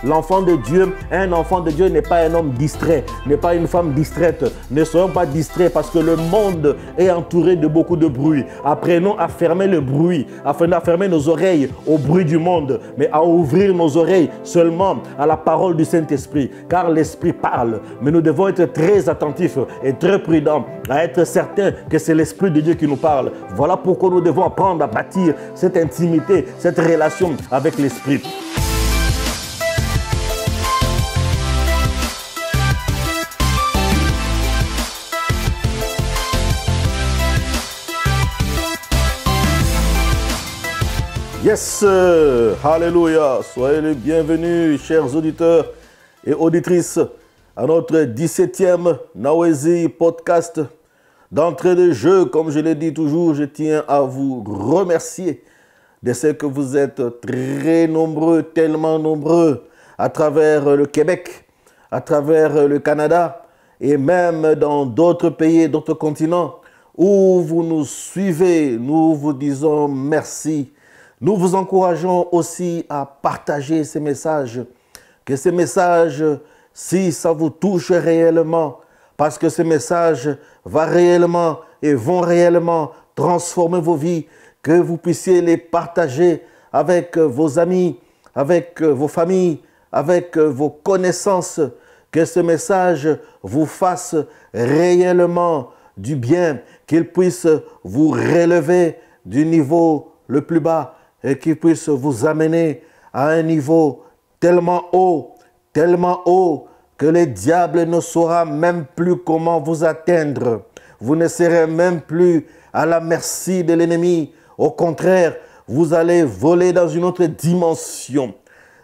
L'enfant de Dieu, un enfant de Dieu n'est pas un homme distrait, n'est pas une femme distraite. Ne soyons pas distraits parce que le monde est entouré de beaucoup de bruit. Apprenons à fermer le bruit, à fermer nos oreilles au bruit du monde, mais à ouvrir nos oreilles seulement à la parole du Saint-Esprit. Car l'Esprit parle, mais nous devons être très attentifs et très prudents à être certains que c'est l'Esprit de Dieu qui nous parle. Voilà pourquoi nous devons apprendre à bâtir cette intimité, cette relation avec l'Esprit. Yes, alléluia, soyez les bienvenus, chers auditeurs et auditrices, à notre 17e Nawezi podcast. D'entrée de jeu, comme je l'ai dit toujours, je tiens à vous remercier de ce que vous êtes très nombreux, tellement nombreux, à travers le Québec, à travers le Canada et même dans d'autres pays, d'autres continents où vous nous suivez. Nous vous disons merci. Nous vous encourageons aussi à partager ces messages, que ces messages, si ça vous touche réellement, parce que ces messages vont réellement transformer vos vies, que vous puissiez les partager avec vos amis, avec vos familles, avec vos connaissances, que ce message vous fasse réellement du bien, qu'il puisse vous relever du niveau le plus bas, et qui puisse vous amener à un niveau tellement haut que le diable ne saura même plus comment vous atteindre. Vous ne serez même plus à la merci de l'ennemi. Au contraire, vous allez voler dans une autre dimension.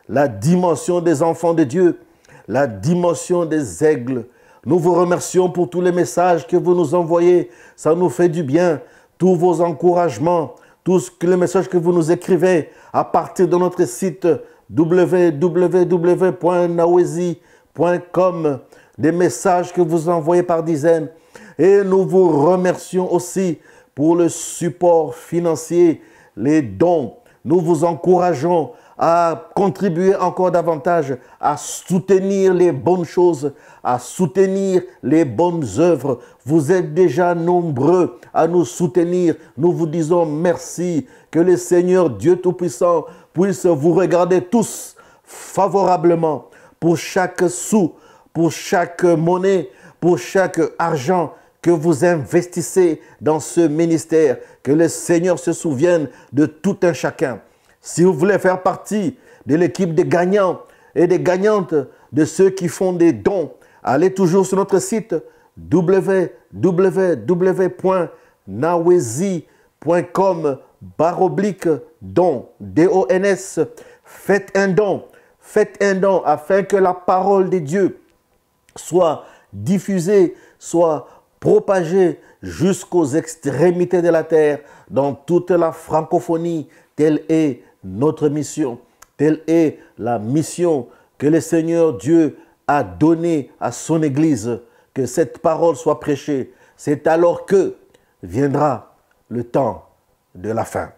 La dimension des enfants de Dieu, la dimension des aigles. Nous vous remercions pour tous les messages que vous nous envoyez. Ça nous fait du bien. Tous vos encouragements, tous les messages que vous nous écrivez à partir de notre site www.nawezi.com, des messages que vous envoyez par dizaines. Et nous vous remercions aussi pour le support financier, les dons. Nous vous encourageons à contribuer encore davantage, à soutenir les bonnes choses, à soutenir les bonnes œuvres. Vous êtes déjà nombreux à nous soutenir. Nous vous disons merci. Que le Seigneur Dieu Tout-Puissant puisse vous regarder tous favorablement pour chaque sou, pour chaque monnaie, pour chaque argent que vous investissez dans ce ministère. Que le Seigneur se souvienne de tout un chacun. Si vous voulez faire partie de l'équipe des gagnants et des gagnantes, de ceux qui font des dons, allez toujours sur notre site www.nawezi.com/don, D-O-N-S. Faites un don afin que la parole de Dieu soit diffusée, soit propagée jusqu'aux extrémités de la terre, dans toute la francophonie. Telle est notre mission, telle est la mission que le Seigneur Dieu a donnée à son Église, que cette parole soit prêchée. C'est alors que viendra le temps de la fin.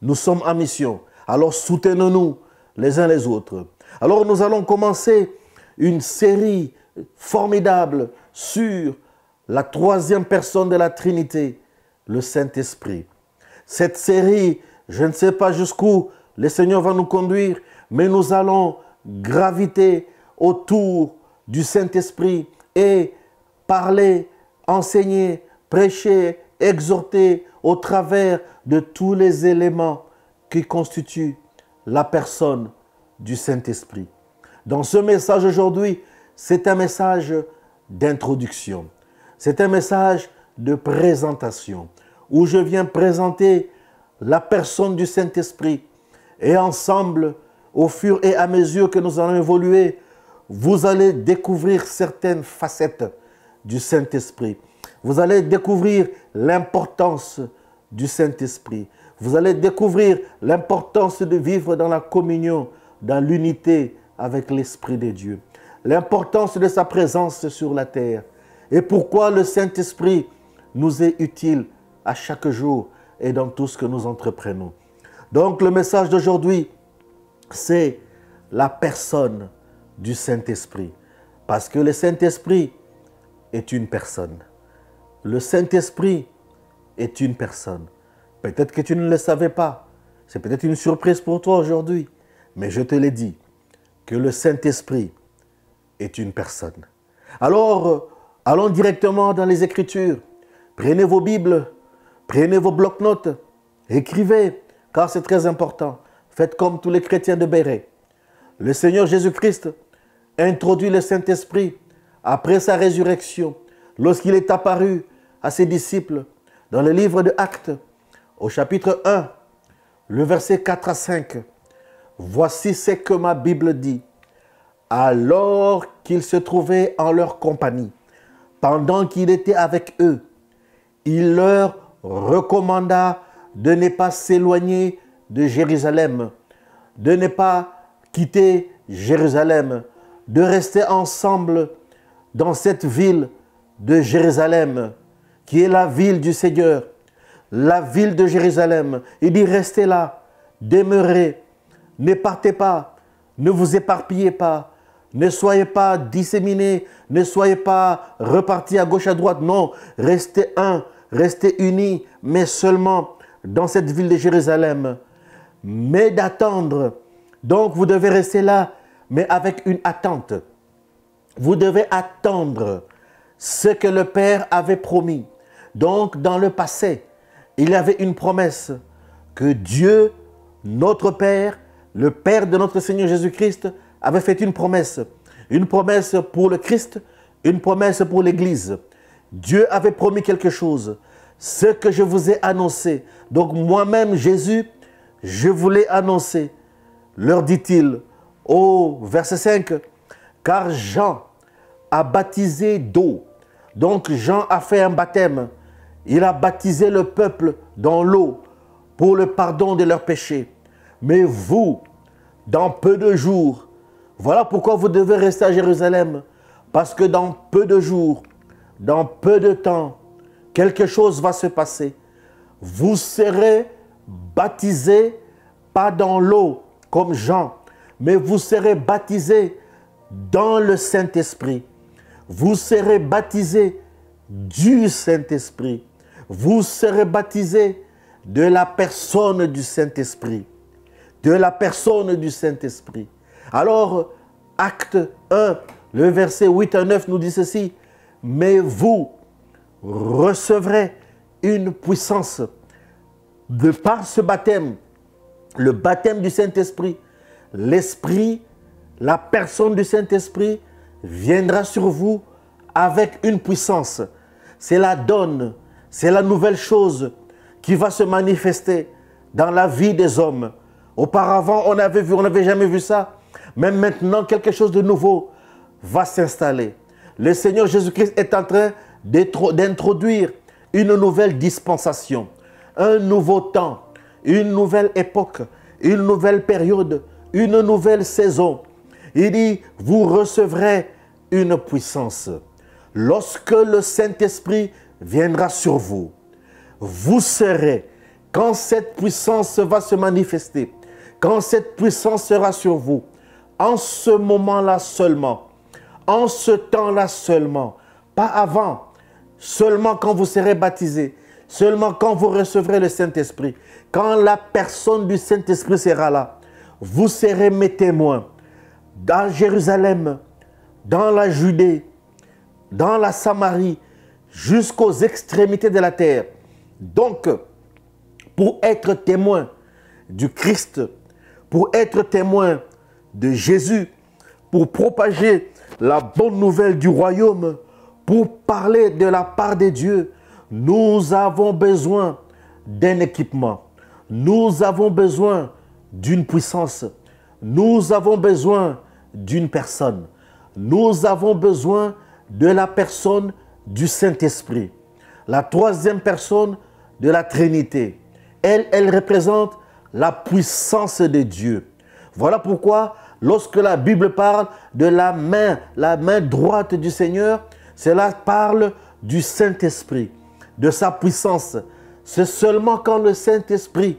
Nous sommes en mission, alors soutenons-nous les uns les autres. Alors nous allons commencer une série formidable sur la troisième personne de la Trinité, le Saint-Esprit. Cette série, je ne sais pas jusqu'où le Seigneur va nous conduire, mais nous allons graviter autour du Saint-Esprit et parler, enseigner, prêcher, exhorter au travers de tous les éléments qui constituent la personne du Saint-Esprit. Dans ce message aujourd'hui, c'est un message d'introduction. C'est un message de présentation où je viens présenter la personne du Saint-Esprit. Et ensemble, au fur et à mesure que nous allons évoluer, vous allez découvrir certaines facettes du Saint-Esprit. Vous allez découvrir l'importance du Saint-Esprit. Vous allez découvrir l'importance de vivre dans la communion, dans l'unité avec l'Esprit de Dieu. L'importance de sa présence sur la terre. Et pourquoi le Saint-Esprit nous est utile à chaque jour et dans tout ce que nous entreprenons. Donc le message d'aujourd'hui, c'est la personne du Saint-Esprit. Parce que le Saint-Esprit est une personne. Le Saint-Esprit est une personne. Peut-être que tu ne le savais pas. C'est peut-être une surprise pour toi aujourd'hui. Mais je te l'ai dit, que le Saint-Esprit est une personne. Alors, allons directement dans les Écritures. Prenez vos Bibles, prenez vos blocs-notes, écrivez, car c'est très important. Faites comme tous les chrétiens de Béret. Le Seigneur Jésus-Christ introduit le Saint-Esprit après sa résurrection, lorsqu'il est apparu à ses disciples dans le livre de Actes, au chapitre 1, le verset 4 à 5. Voici ce que ma Bible dit. Alors qu'il se trouvait en leur compagnie, pendant qu'il était avec eux, il leur recommanda de ne pas s'éloigner de Jérusalem, de ne pas quitter Jérusalem, de rester ensemble dans cette ville de Jérusalem, qui est la ville du Seigneur, la ville de Jérusalem. Il dit, restez là, demeurez, ne partez pas, ne vous éparpillez pas, ne soyez pas disséminés, ne soyez pas repartis à gauche, à droite. Non, restez un, restez unis, mais seulement dans cette ville de Jérusalem. Mais d'attendre. Donc vous devez rester là, mais avec une attente. Vous devez attendre ce que le Père avait promis. Donc dans le passé, il y avait une promesse que Dieu, notre Père, le Père de notre Seigneur Jésus-Christ, avait fait une promesse pour le Christ, une promesse pour l'Église. Dieu avait promis quelque chose, ce que je vous ai annoncé. Donc moi-même, Jésus, je vous l'ai annoncé. Leur dit-il au verset 5, car Jean a baptisé d'eau. Donc Jean a fait un baptême. Il a baptisé le peuple dans l'eau pour le pardon de leurs péchés. Mais vous, dans peu de jours, voilà pourquoi vous devez rester à Jérusalem. Parce que dans peu de jours, dans peu de temps, quelque chose va se passer. Vous serez baptisés, pas dans l'eau comme Jean, mais vous serez baptisés dans le Saint-Esprit. Vous serez baptisés du Saint-Esprit. Vous serez baptisés de la personne du Saint-Esprit. De la personne du Saint-Esprit. Alors, acte 1, le verset 8 à 9 nous dit ceci. Mais vous recevrez une puissance de par ce baptême, le baptême du Saint-Esprit. L'Esprit, la personne du Saint-Esprit viendra sur vous avec une puissance. C'est la donne, c'est la nouvelle chose qui va se manifester dans la vie des hommes. Auparavant, on n'avait jamais vu ça. Mais maintenant, quelque chose de nouveau va s'installer. Le Seigneur Jésus-Christ est en train d'introduire une nouvelle dispensation, un nouveau temps, une nouvelle époque, une nouvelle période, une nouvelle saison. Il dit, vous recevrez une puissance. Lorsque le Saint-Esprit viendra sur vous, vous serez, quand cette puissance va se manifester, quand cette puissance sera sur vous, en ce moment-là seulement, en ce temps-là seulement, pas avant, seulement quand vous serez baptisés, seulement quand vous recevrez le Saint-Esprit, quand la personne du Saint-Esprit sera là, vous serez mes témoins dans Jérusalem, dans la Judée, dans la Samarie, jusqu'aux extrémités de la terre. Donc, pour être témoin du Christ, pour être témoin de Jésus, pour propager la bonne nouvelle du royaume, pour parler de la part de Dieu, nous avons besoin d'un équipement. Nous avons besoin d'une puissance. Nous avons besoin d'une personne. Nous avons besoin de la personne du Saint-Esprit. La troisième personne de la Trinité. Elle représente la puissance de Dieu. Voilà pourquoi, lorsque la Bible parle de la main droite du Seigneur, cela parle du Saint-Esprit, de sa puissance. C'est seulement quand le Saint-Esprit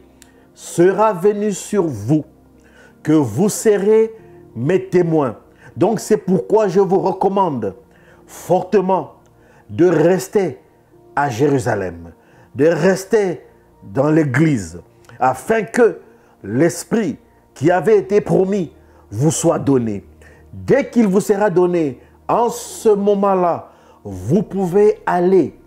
sera venu sur vous que vous serez mes témoins. Donc c'est pourquoi je vous recommande fortement de rester à Jérusalem, de rester dans l'église, afin que l'Esprit qui avait été promis vous soit donné. Dès qu'il vous sera donné, en ce moment-là, vous pouvez aller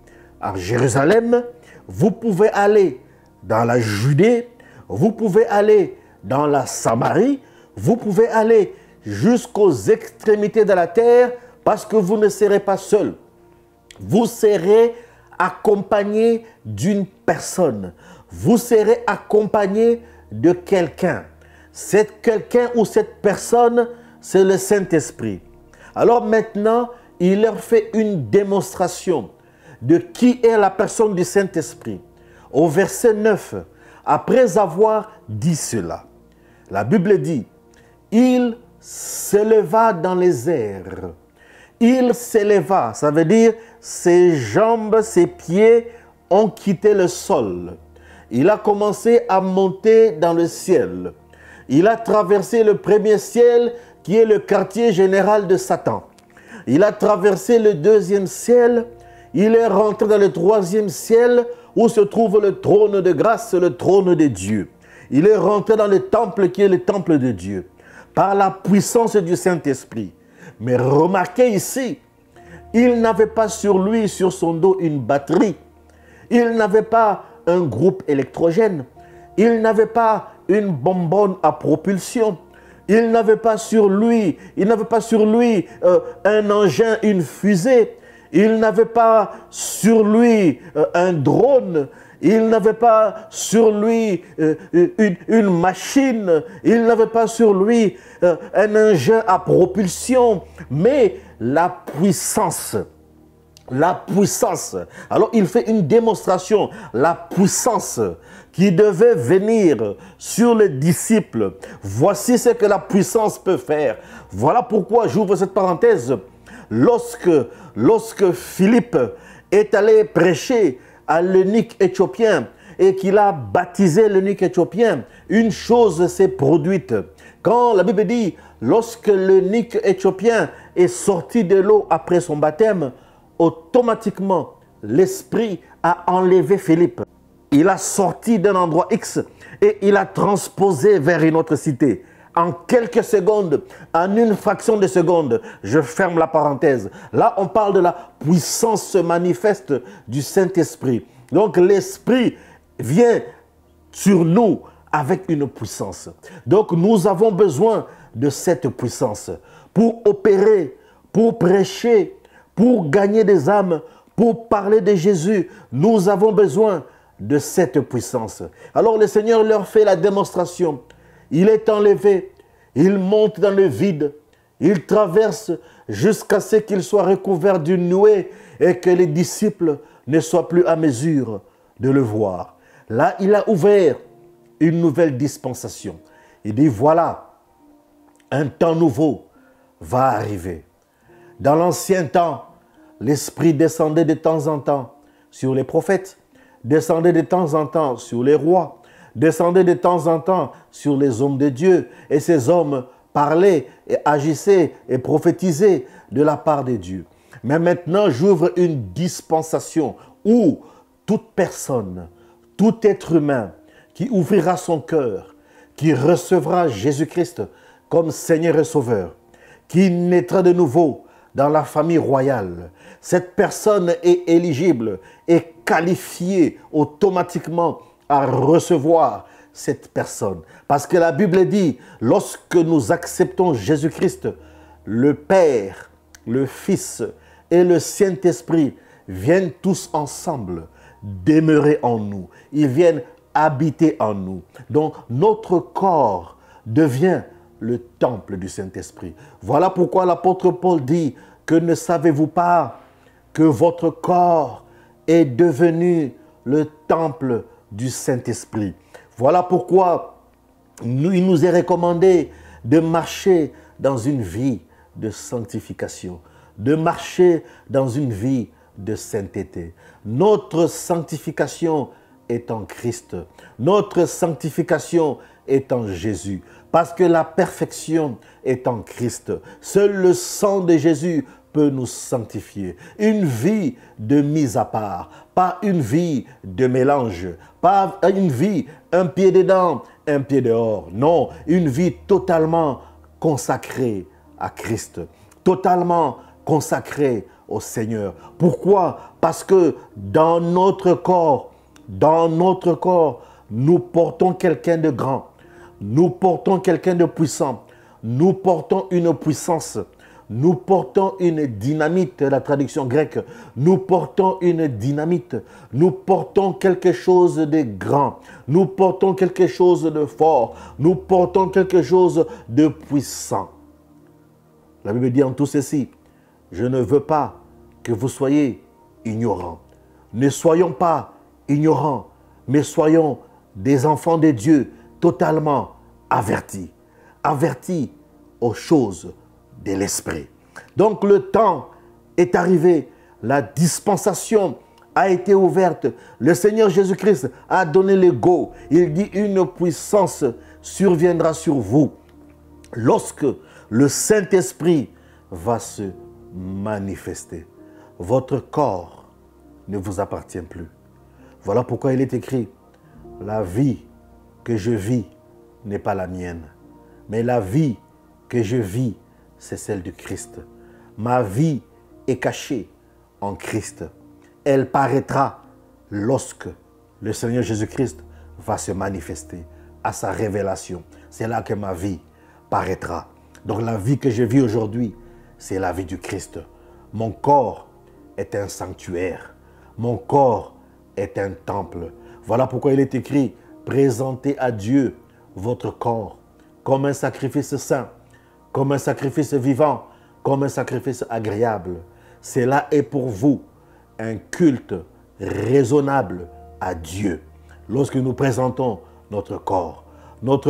à Jérusalem, vous pouvez aller dans la Judée, vous pouvez aller dans la Samarie, vous pouvez aller jusqu'aux extrémités de la terre, parce que vous ne serez pas seul. Vous serez accompagné d'une personne. Vous serez accompagné de quelqu'un. Cette quelqu'un ou cette personne, c'est le Saint-Esprit. Alors maintenant, il leur fait une démonstration de qui est la personne du Saint-Esprit. Au verset 9, après avoir dit cela, la Bible dit, il s'éleva dans les airs. Il s'éleva, ça veut dire ses jambes, ses pieds ont quitté le sol. Il a commencé à monter dans le ciel. Il a traversé le premier ciel qui est le quartier général de Satan. Il a traversé le deuxième ciel. Il est rentré dans le troisième ciel où se trouve le trône de grâce, le trône de Dieu. Il est rentré dans le temple qui est le temple de Dieu par la puissance du Saint-Esprit. Mais remarquez ici, il n'avait pas sur lui, sur son dos, une batterie. Il n'avait pas un groupe électrogène. Il n'avait pas une bonbonne à propulsion. Il n'avait pas sur lui, un engin, une fusée. Il n'avait pas sur lui un drone. Il n'avait pas sur lui une machine. Il n'avait pas sur lui un engin à propulsion. Mais la puissance. La puissance. Alors il fait une démonstration. La puissance qui devait venir sur les disciples. Voici ce que la puissance peut faire. Voilà pourquoi j'ouvre cette parenthèse. Lorsque Philippe est allé prêcher à l'eunuque éthiopien et qu'il a baptisé l'eunuque éthiopien, une chose s'est produite. Quand la Bible dit, lorsque l'eunuque éthiopien est sorti de l'eau après son baptême, automatiquement, l'Esprit a enlevé Philippe. Il a sorti d'un endroit X et il a transposé vers une autre cité. En quelques secondes, en une fraction de seconde, je ferme la parenthèse. Là, on parle de la puissance manifeste du Saint-Esprit. Donc, l'Esprit vient sur nous avec une puissance. Donc, nous avons besoin de cette puissance pour opérer, pour prêcher, pour gagner des âmes, pour parler de Jésus. Nous avons besoin de cette puissance. Alors, le Seigneur leur fait la démonstration. Il est enlevé, il monte dans le vide, il traverse jusqu'à ce qu'il soit recouvert d'une nuée et que les disciples ne soient plus à mesure de le voir. Là, il a ouvert une nouvelle dispensation. Il dit, voilà, un temps nouveau va arriver. Dans l'ancien temps, l'Esprit descendait de temps en temps sur les prophètes, descendait de temps en temps sur les rois, descendait de temps en temps sur les hommes de Dieu. Et ces hommes parlaient et agissaient et prophétisaient de la part de Dieu. Mais maintenant, j'ouvre une dispensation où toute personne, tout être humain qui ouvrira son cœur, qui recevra Jésus-Christ comme Seigneur et Sauveur, qui naîtra de nouveau dans la famille royale, cette personne est éligible et qualifiée automatiquement à recevoir cette personne. Parce que la Bible dit, lorsque nous acceptons Jésus-Christ, le Père, le Fils et le Saint-Esprit viennent tous ensemble demeurer en nous. Ils viennent habiter en nous. Donc notre corps devient le temple du Saint-Esprit. Voilà pourquoi l'apôtre Paul dit que ne savez-vous pas que votre corps est devenu le temple du Saint-Esprit. Voilà pourquoi il nous est recommandé de marcher dans une vie de sanctification, de marcher dans une vie de sainteté. Notre sanctification est en Christ. Notre sanctification est en Jésus. Parce que la perfection est en Christ. Seul le sang de Jésus peut nous sanctifier. Une vie de mise à part, pas une vie de mélange, pas une vie un pied dedans, un pied dehors. Non, une vie totalement consacrée à Christ, totalement consacrée au Seigneur. Pourquoi? Parce que dans notre corps, nous portons quelqu'un de grand, nous portons quelqu'un de puissant, nous portons une puissance, nous portons une dynamite, la traduction grecque, nous portons une dynamite, nous portons quelque chose de grand, nous portons quelque chose de fort, nous portons quelque chose de puissant. La Bible dit en tout ceci, je ne veux pas que vous soyez ignorants. Ne soyons pas ignorants, mais soyons des enfants de Dieu totalement avertis. Avertis aux choses de l'esprit. Donc le temps est arrivé, la dispensation a été ouverte. Le Seigneur Jésus-Christ a donné le go. Il dit une puissance surviendra sur vous lorsque le Saint-Esprit va se manifester. Votre corps ne vous appartient plus. Voilà pourquoi il est écrit, la vie que je vis n'est pas la mienne, mais la vie que je vis, c'est celle du Christ. Ma vie est cachée en Christ. Elle paraîtra lorsque le Seigneur Jésus-Christ va se manifester à sa révélation. C'est là que ma vie paraîtra. Donc la vie que je vis aujourd'hui, c'est la vie du Christ. Mon corps est un sanctuaire. Mon corps est un temple. Voilà pourquoi il est écrit, présentez à Dieu votre corps comme un sacrifice saint, comme un sacrifice vivant, comme un sacrifice agréable. Cela est pour vous un culte raisonnable à Dieu. Lorsque nous présentons notre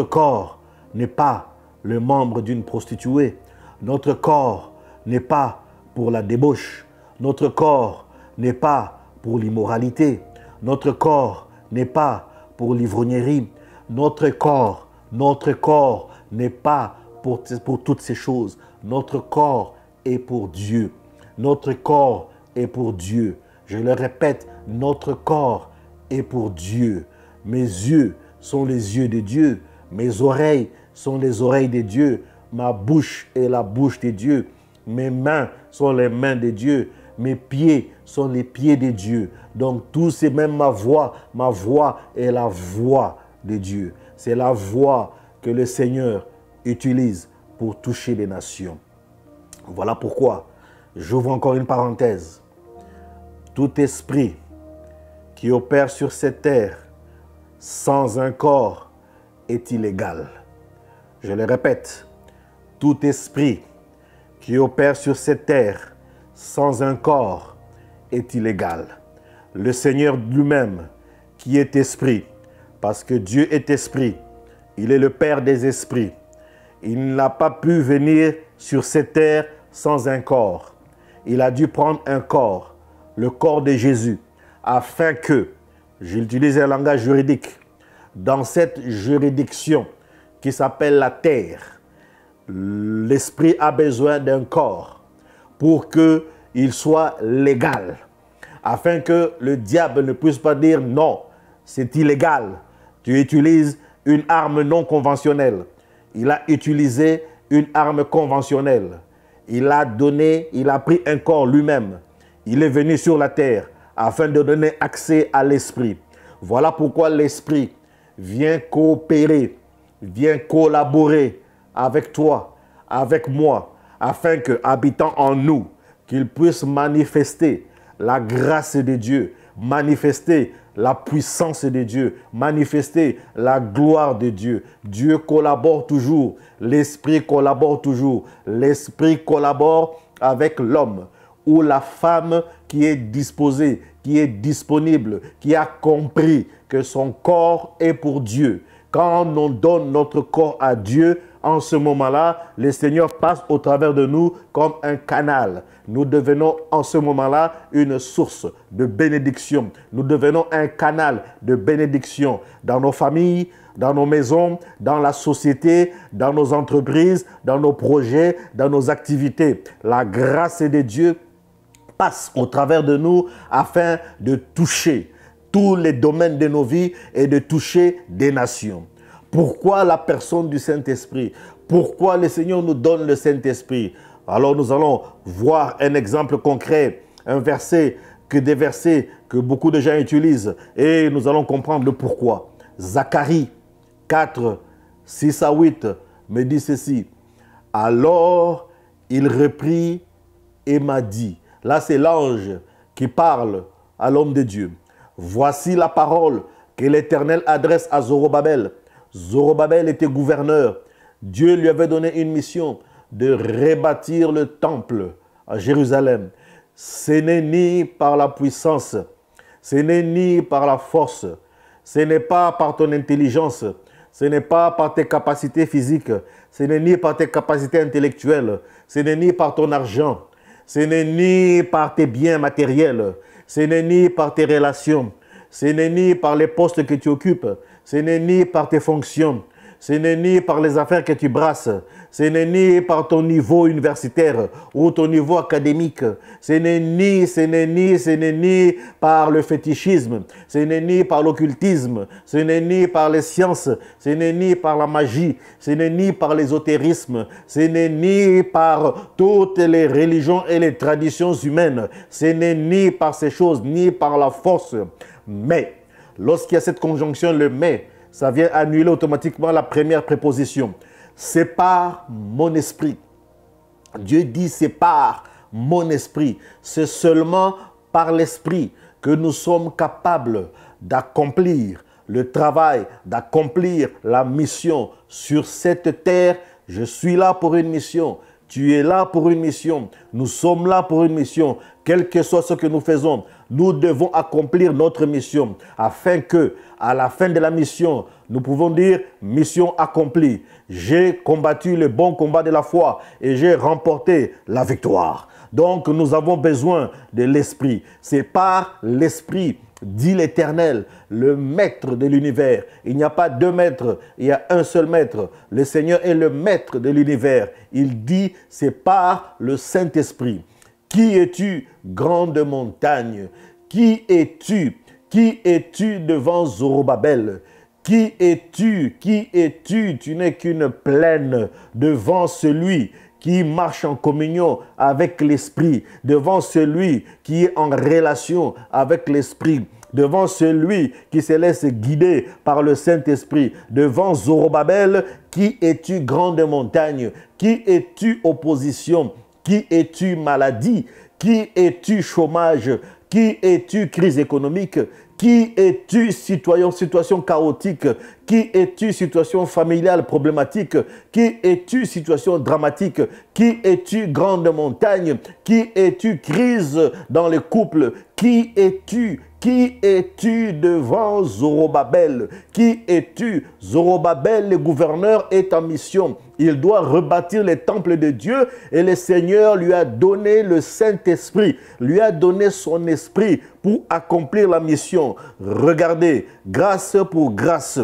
corps n'est pas le membre d'une prostituée. Notre corps n'est pas pour la débauche. Notre corps n'est pas pour l'immoralité. Notre corps n'est pas pour l'ivrognerie. Notre corps n'est pas pour toutes ces choses. Notre corps est pour Dieu. Notre corps est pour Dieu. Je le répète, notre corps est pour Dieu. Mes yeux sont les yeux de Dieu. Mes oreilles sont les oreilles de Dieu. Ma bouche est la bouche de Dieu. Mes mains sont les mains de Dieu. Mes pieds sont les pieds de Dieu. Donc tout c'est même ma voix est la voix de Dieu. C'est la voix que le Seigneur utilise pour toucher les nations. Voilà pourquoi j'ouvre encore une parenthèse. Tout esprit qui opère sur cette terre sans un corps est illégal. Je le répète, tout esprit qui opère sur cette terre sans un corps est illégal. Le Seigneur lui-même, qui est esprit, parce que Dieu est esprit, il est le Père des esprits. Il n'a pas pu venir sur cette terre sans un corps. Il a dû prendre un corps, le corps de Jésus, afin que, j'utilise un langage juridique, dans cette juridiction qui s'appelle la terre, l'esprit a besoin d'un corps pour qu'il soit légal, afin que le diable ne puisse pas dire non, c'est illégal, tu utilises une arme non conventionnelle. Il a utilisé une arme conventionnelle. Il a pris un corps lui-même. Il est venu sur la terre afin de donner accès à l'esprit. Voilà pourquoi l'esprit vient coopérer, vient collaborer avec toi, avec moi, afin que, habitant en nous, qu'il puisse manifester la grâce de Dieu, manifester la puissance de Dieu, manifester la gloire de Dieu. Dieu collabore toujours, l'esprit collabore toujours. L'esprit collabore avec l'homme ou la femme qui est disposée, qui est disponible, qui a compris que son corps est pour Dieu. Quand on donne notre corps à Dieu, en ce moment-là, le Seigneur passe au travers de nous comme un canal. Nous devenons en ce moment-là une source de bénédiction. Nous devenons un canal de bénédiction dans nos familles, dans nos maisons, dans la société, dans nos entreprises, dans nos projets, dans nos activités. La grâce de Dieu passe au travers de nous afin de toucher tous les domaines de nos vies et de toucher des nations. Pourquoi la personne du Saint-Esprit? Pourquoi le Seigneur nous donne le Saint-Esprit? Alors nous allons voir un exemple concret, un verset, des versets que beaucoup de gens utilisent et nous allons comprendre le pourquoi. Zacharie 4, 6 à 8 me dit ceci. Alors il reprit et m'a dit, là c'est l'ange qui parle à l'homme de Dieu. Voici la parole que l'Éternel adresse à Zorobabel. Zorobabel était gouverneur. Dieu lui avait donné une mission de rebâtir le temple à Jérusalem. Ce n'est ni par la puissance, ce n'est ni par la force, ce n'est pas par ton intelligence, ce n'est pas par tes capacités physiques, ce n'est ni par tes capacités intellectuelles, ce n'est ni par ton argent, ce n'est ni par tes biens matériels, ce n'est ni par tes relations, ce n'est ni par les postes que tu occupes, ce n'est ni par tes fonctions, ce n'est ni par les affaires que tu brasses, ce n'est ni par ton niveau universitaire ou ton niveau académique, ce n'est ni par le fétichisme, ce n'est ni par l'occultisme, ce n'est ni par les sciences, ce n'est ni par la magie, ce n'est ni par l'ésotérisme, ce n'est ni par toutes les religions et les traditions humaines, ce n'est ni par ces choses, ni par la force. Mais, lorsqu'il y a cette conjonction, le « mais », ça vient annuler automatiquement la première préposition. C'est par mon esprit. Dieu dit c'est par mon esprit. C'est seulement par l'esprit que nous sommes capables d'accomplir le travail, d'accomplir la mission sur cette terre. Je suis là pour une mission. Tu es là pour une mission. Nous sommes là pour une mission. Quel que soit ce que nous faisons, nous devons accomplir notre mission afin que, à la fin de la mission, nous pouvons dire mission accomplie. J'ai combattu le bon combat de la foi et j'ai remporté la victoire. Donc nous avons besoin de l'Esprit. C'est par l'Esprit, dit l'Éternel, le maître de l'univers. Il n'y a pas deux maîtres, il y a un seul maître. Le Seigneur est le maître de l'univers. Il dit c'est par le Saint-Esprit. Qui es-tu, grande montagne? Qui es-tu? Qui es-tu devant Zorobabel? Qui es-tu? Qui es-tu? Tu n'es qu'une plaine devant celui qui marche en communion avec l'Esprit, devant celui qui est en relation avec l'Esprit, devant celui qui se laisse guider par le Saint-Esprit, devant Zorobabel. Qui es-tu, grande montagne? Qui es-tu, opposition? Qui es-tu, maladie? Qui es-tu, chômage? Qui es-tu, crise économique? Qui es-tu, situation chaotique? Qui es-tu, situation familiale problématique? Qui es-tu, situation dramatique? Qui es-tu, grande montagne? Qui es-tu, crise dans les couples? Qui es-tu? Qui es-tu devant Zorobabel? Qui es-tu? Zorobabel, le gouverneur, est en mission. Il doit rebâtir les temples de Dieu et le Seigneur lui a donné le Saint-Esprit, lui a donné son esprit pour accomplir la mission. Regardez, grâce pour grâce,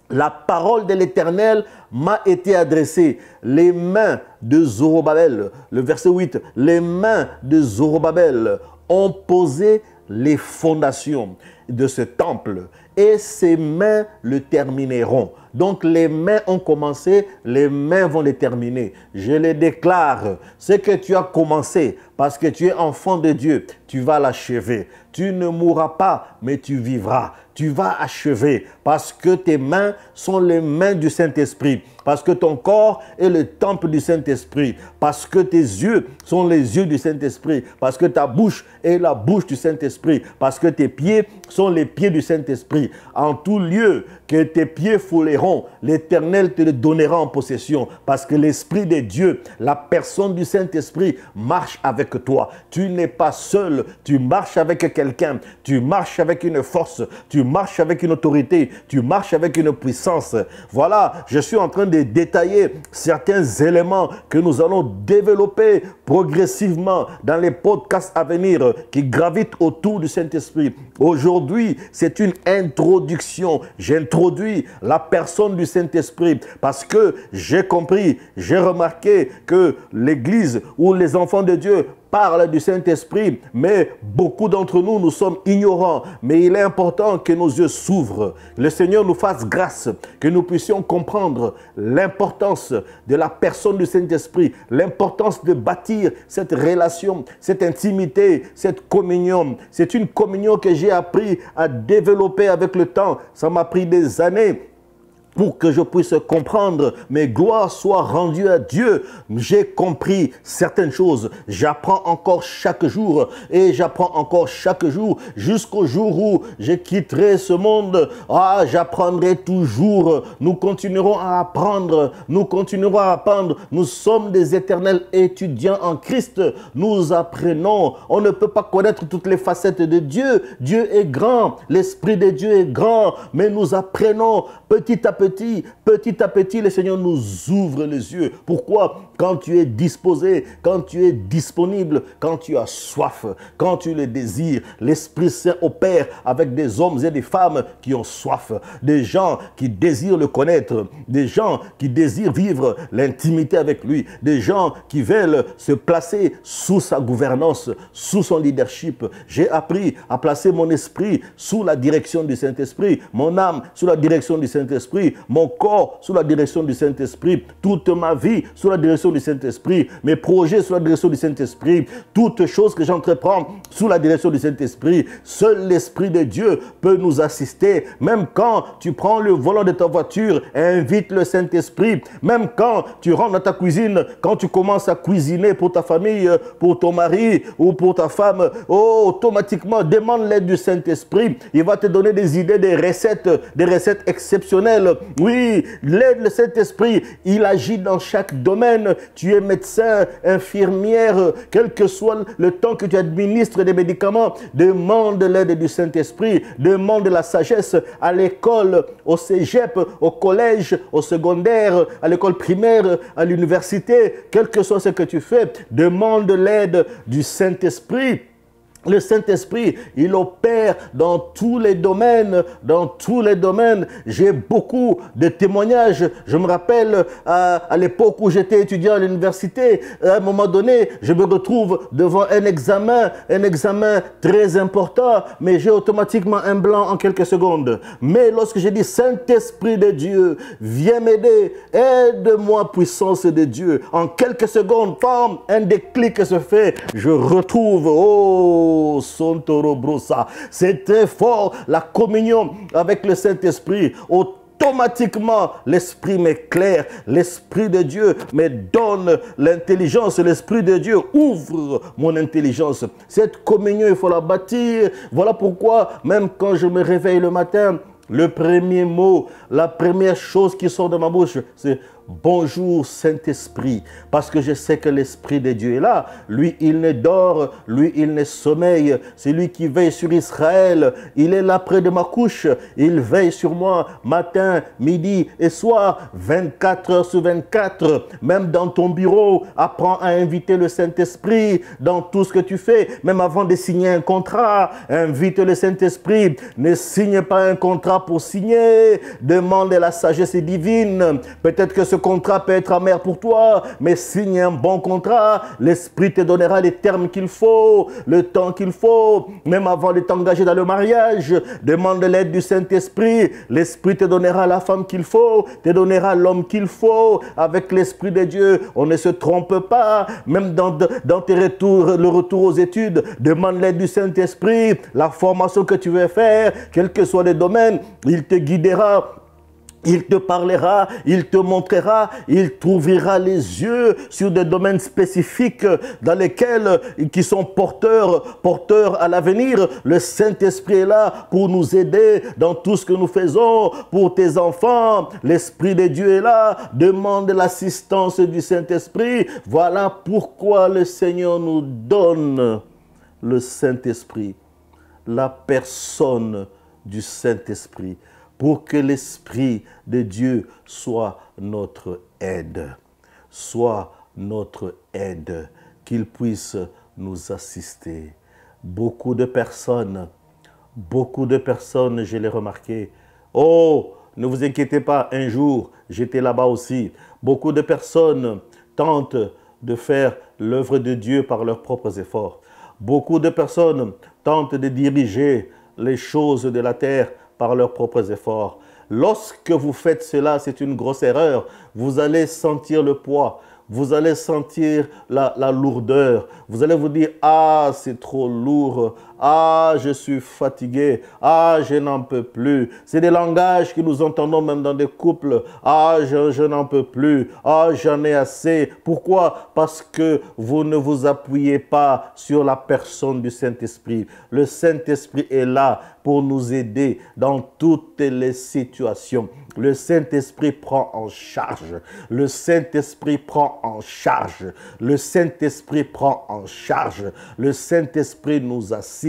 la parole de l'Éternel m'a été adressée. Les mains de Zorobabel, le verset 8, les mains de Zorobabel ont posé les fondations de ce temple et ses mains le termineront. Donc les mains ont commencé, les mains vont les terminer. Je les déclare, ce que tu as commencé parce que tu es enfant de Dieu, tu vas l'achever. Tu ne mourras pas, mais tu vivras. Tu vas achever parce que tes mains sont les mains du Saint-Esprit, parce que ton corps est le temple du Saint-Esprit, parce que tes yeux sont les yeux du Saint-Esprit, parce que ta bouche est la bouche du Saint-Esprit, parce que tes pieds sont les pieds du Saint-Esprit. En tout lieu que tes pieds fouleront, l'Éternel te le donnera en possession, parce que l'Esprit de Dieu, la personne du Saint-Esprit, marche avec toi. Tu n'es pas seul, tu marches avec quelqu'un, tu marches avec une force, tu marches avec une autorité, tu marches avec une puissance. Voilà, je suis en train de de détailler certains éléments que nous allons développer progressivement dans les podcasts à venir qui gravitent autour du Saint-Esprit. Aujourd'hui, c'est une introduction. J'introduis la personne du Saint-Esprit parce que j'ai compris, j'ai remarqué que l'Église ou les enfants de Dieu parle du Saint-Esprit, mais beaucoup d'entre nous, nous sommes ignorants. Mais il est important que nos yeux s'ouvrent, que le Seigneur nous fasse grâce, que nous puissions comprendre l'importance de la personne du Saint-Esprit, l'importance de bâtir cette relation, cette intimité, cette communion. C'est une communion que j'ai appris à développer avec le temps. Ça m'a pris des années pour que je puisse comprendre, mais gloire soit rendue à Dieu. J'ai compris certaines choses. J'apprends encore chaque jour et j'apprends encore chaque jour jusqu'au jour où je quitterai ce monde. Ah, j'apprendrai toujours. Nous continuerons à apprendre. Nous continuerons à apprendre. Nous sommes des éternels étudiants en Christ. Nous apprenons. On ne peut pas connaître toutes les facettes de Dieu. Dieu est grand. L'Esprit de Dieu est grand. Mais nous apprenons petit à petit, le Seigneur nous ouvre les yeux. Pourquoi? Quand tu es disposé, quand tu es disponible, quand tu as soif, quand tu le désires, l'Esprit Saint opère avec des hommes et des femmes qui ont soif, des gens qui désirent le connaître, des gens qui désirent vivre l'intimité avec lui, des gens qui veulent se placer sous sa gouvernance, sous son leadership. J'ai appris à placer mon esprit sous la direction du Saint-Esprit, mon âme sous la direction du Saint-Esprit, mon corps sous la direction du Saint-Esprit, toute ma vie sous la direction du Saint-Esprit, mes projets sous la direction du Saint-Esprit, toutes choses que j'entreprends sous la direction du Saint-Esprit. Seul l'Esprit de Dieu peut nous assister. Même quand tu prends le volant de ta voiture, invite le Saint-Esprit. Même quand tu rentres dans ta cuisine, quand tu commences à cuisiner pour ta famille, pour ton mari ou pour ta femme, automatiquement demande l'aide du Saint-Esprit. Il va te donner des idées, des recettes exceptionnelles. Oui, l'aide le Saint-Esprit, il agit dans chaque domaine. Tu es médecin, infirmière, quel que soit le temps que tu administres des médicaments, demande l'aide du Saint-Esprit, demande la sagesse à l'école, au cégep, au collège, au secondaire, à l'école primaire, à l'université, quel que soit ce que tu fais, demande l'aide du Saint-Esprit. Le Saint-Esprit, il opère dans tous les domaines, dans tous les domaines. J'ai beaucoup de témoignages. Je me rappelle à l'époque où j'étais étudiant à l'université, à un moment donné, je me retrouve devant un examen très important, mais j'ai automatiquement un blanc en quelques secondes. Mais lorsque j'ai dit Saint-Esprit de Dieu, viens m'aider, aide-moi puissance de Dieu. En quelques secondes, bam, un déclic se fait, je retrouve, c'est très fort la communion avec le Saint-Esprit. Automatiquement, l'Esprit m'éclaire, l'Esprit de Dieu me donne l'intelligence, l'Esprit de Dieu ouvre mon intelligence. Cette communion, il faut la bâtir. Voilà pourquoi, même quand je me réveille le matin, le premier mot, la première chose qui sort de ma bouche, c'est bonjour Saint-Esprit, parce que je sais que l'Esprit de Dieu est là. Lui, il ne dort, lui, il ne sommeille. C'est lui qui veille sur Israël. Il est là près de ma couche. Il veille sur moi matin, midi et soir, 24 heures sur 24. Même dans ton bureau, apprends à inviter le Saint-Esprit dans tout ce que tu fais. Même avant de signer un contrat, invite le Saint-Esprit. Ne signe pas un contrat pour signer. Demande la sagesse divine. Peut-être que ce contrat peut être amer pour toi, mais signe un bon contrat. L'Esprit te donnera les termes qu'il faut, le temps qu'il faut. Même avant de t'engager dans le mariage, demande l'aide du Saint-Esprit. L'Esprit te donnera la femme qu'il faut, te donnera l'homme qu'il faut. Avec l'Esprit de Dieu, on ne se trompe pas. Même dans tes retours, le retour aux études, demande l'aide du Saint-Esprit. La formation que tu veux faire, quels que soient les domaines, il te guidera. Il te parlera, il te montrera, il t'ouvrira les yeux sur des domaines spécifiques dans lesquels, qui sont porteurs à l'avenir. Le Saint-Esprit est là pour nous aider dans tout ce que nous faisons pour tes enfants. L'Esprit de Dieu est là, demande l'assistance du Saint-Esprit. Voilà pourquoi le Seigneur nous donne le Saint-Esprit, la personne du Saint-Esprit. pour que l'Esprit de Dieu soit notre aide. Soit notre aide, qu'il puisse nous assister. Beaucoup de personnes, je l'ai remarqué. Oh, ne vous inquiétez pas, un jour, j'étais là-bas aussi. Beaucoup de personnes tentent de faire l'œuvre de Dieu par leurs propres efforts. Beaucoup de personnes tentent de diriger les choses de la terre par leurs propres efforts. Lorsque vous faites cela, c'est une grosse erreur. Vous allez sentir le poids. Vous allez sentir la lourdeur. Vous allez vous dire, ah, c'est trop lourd. Ah, je suis fatigué. Ah, je n'en peux plus. C'est des langages que nous entendons même dans des couples. Ah, je n'en peux plus. Ah, j'en ai assez. Pourquoi? Parce que vous ne vous appuyez pas sur la personne du Saint-Esprit. Le Saint-Esprit est là pour nous aider dans toutes les situations. Le Saint-Esprit prend en charge. Le Saint-Esprit prend en charge. Le Saint-Esprit prend en charge. Le Saint-Esprit nous assiste.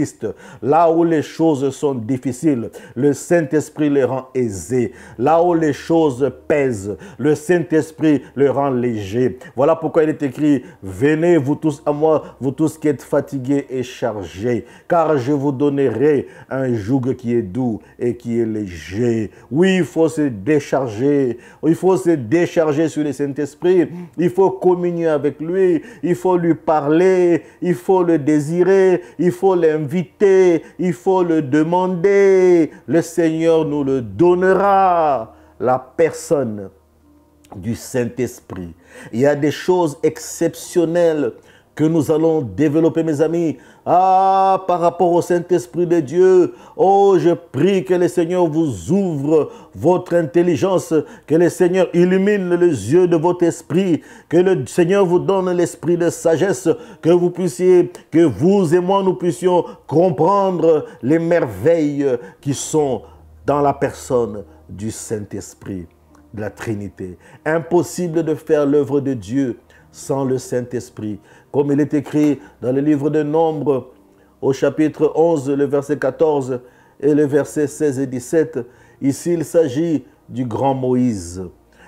Là où les choses sont difficiles, le Saint-Esprit les rend aisées. Là où les choses pèsent, le Saint-Esprit les rend légers. Voilà pourquoi il est écrit, venez vous tous à moi, vous tous qui êtes fatigués et chargés, car je vous donnerai un joug qui est doux et qui est léger. Oui, il faut se décharger. Il faut se décharger sur le Saint-Esprit. Il faut communier avec lui. Il faut lui parler. Il faut le désirer. Il faut l'inviter. Il faut le demander. Le Seigneur nous le donnera. La personne du Saint-Esprit. Il y a des choses exceptionnelles que nous allons développer, mes amis. Ah, par rapport au Saint-Esprit de Dieu. Oh, je prie que le Seigneur vous ouvre votre intelligence, que le Seigneur illumine les yeux de votre esprit, que le Seigneur vous donne l'esprit de sagesse, que vous puissiez, que vous et moi, nous puissions comprendre les merveilles qui sont dans la personne du Saint-Esprit, de la Trinité. Impossible de faire l'œuvre de Dieu sans le Saint-Esprit. Comme il est écrit dans le livre de Nombres, au chapitre 11, le verset 14 et le verset 16 et 17, ici il s'agit du grand Moïse.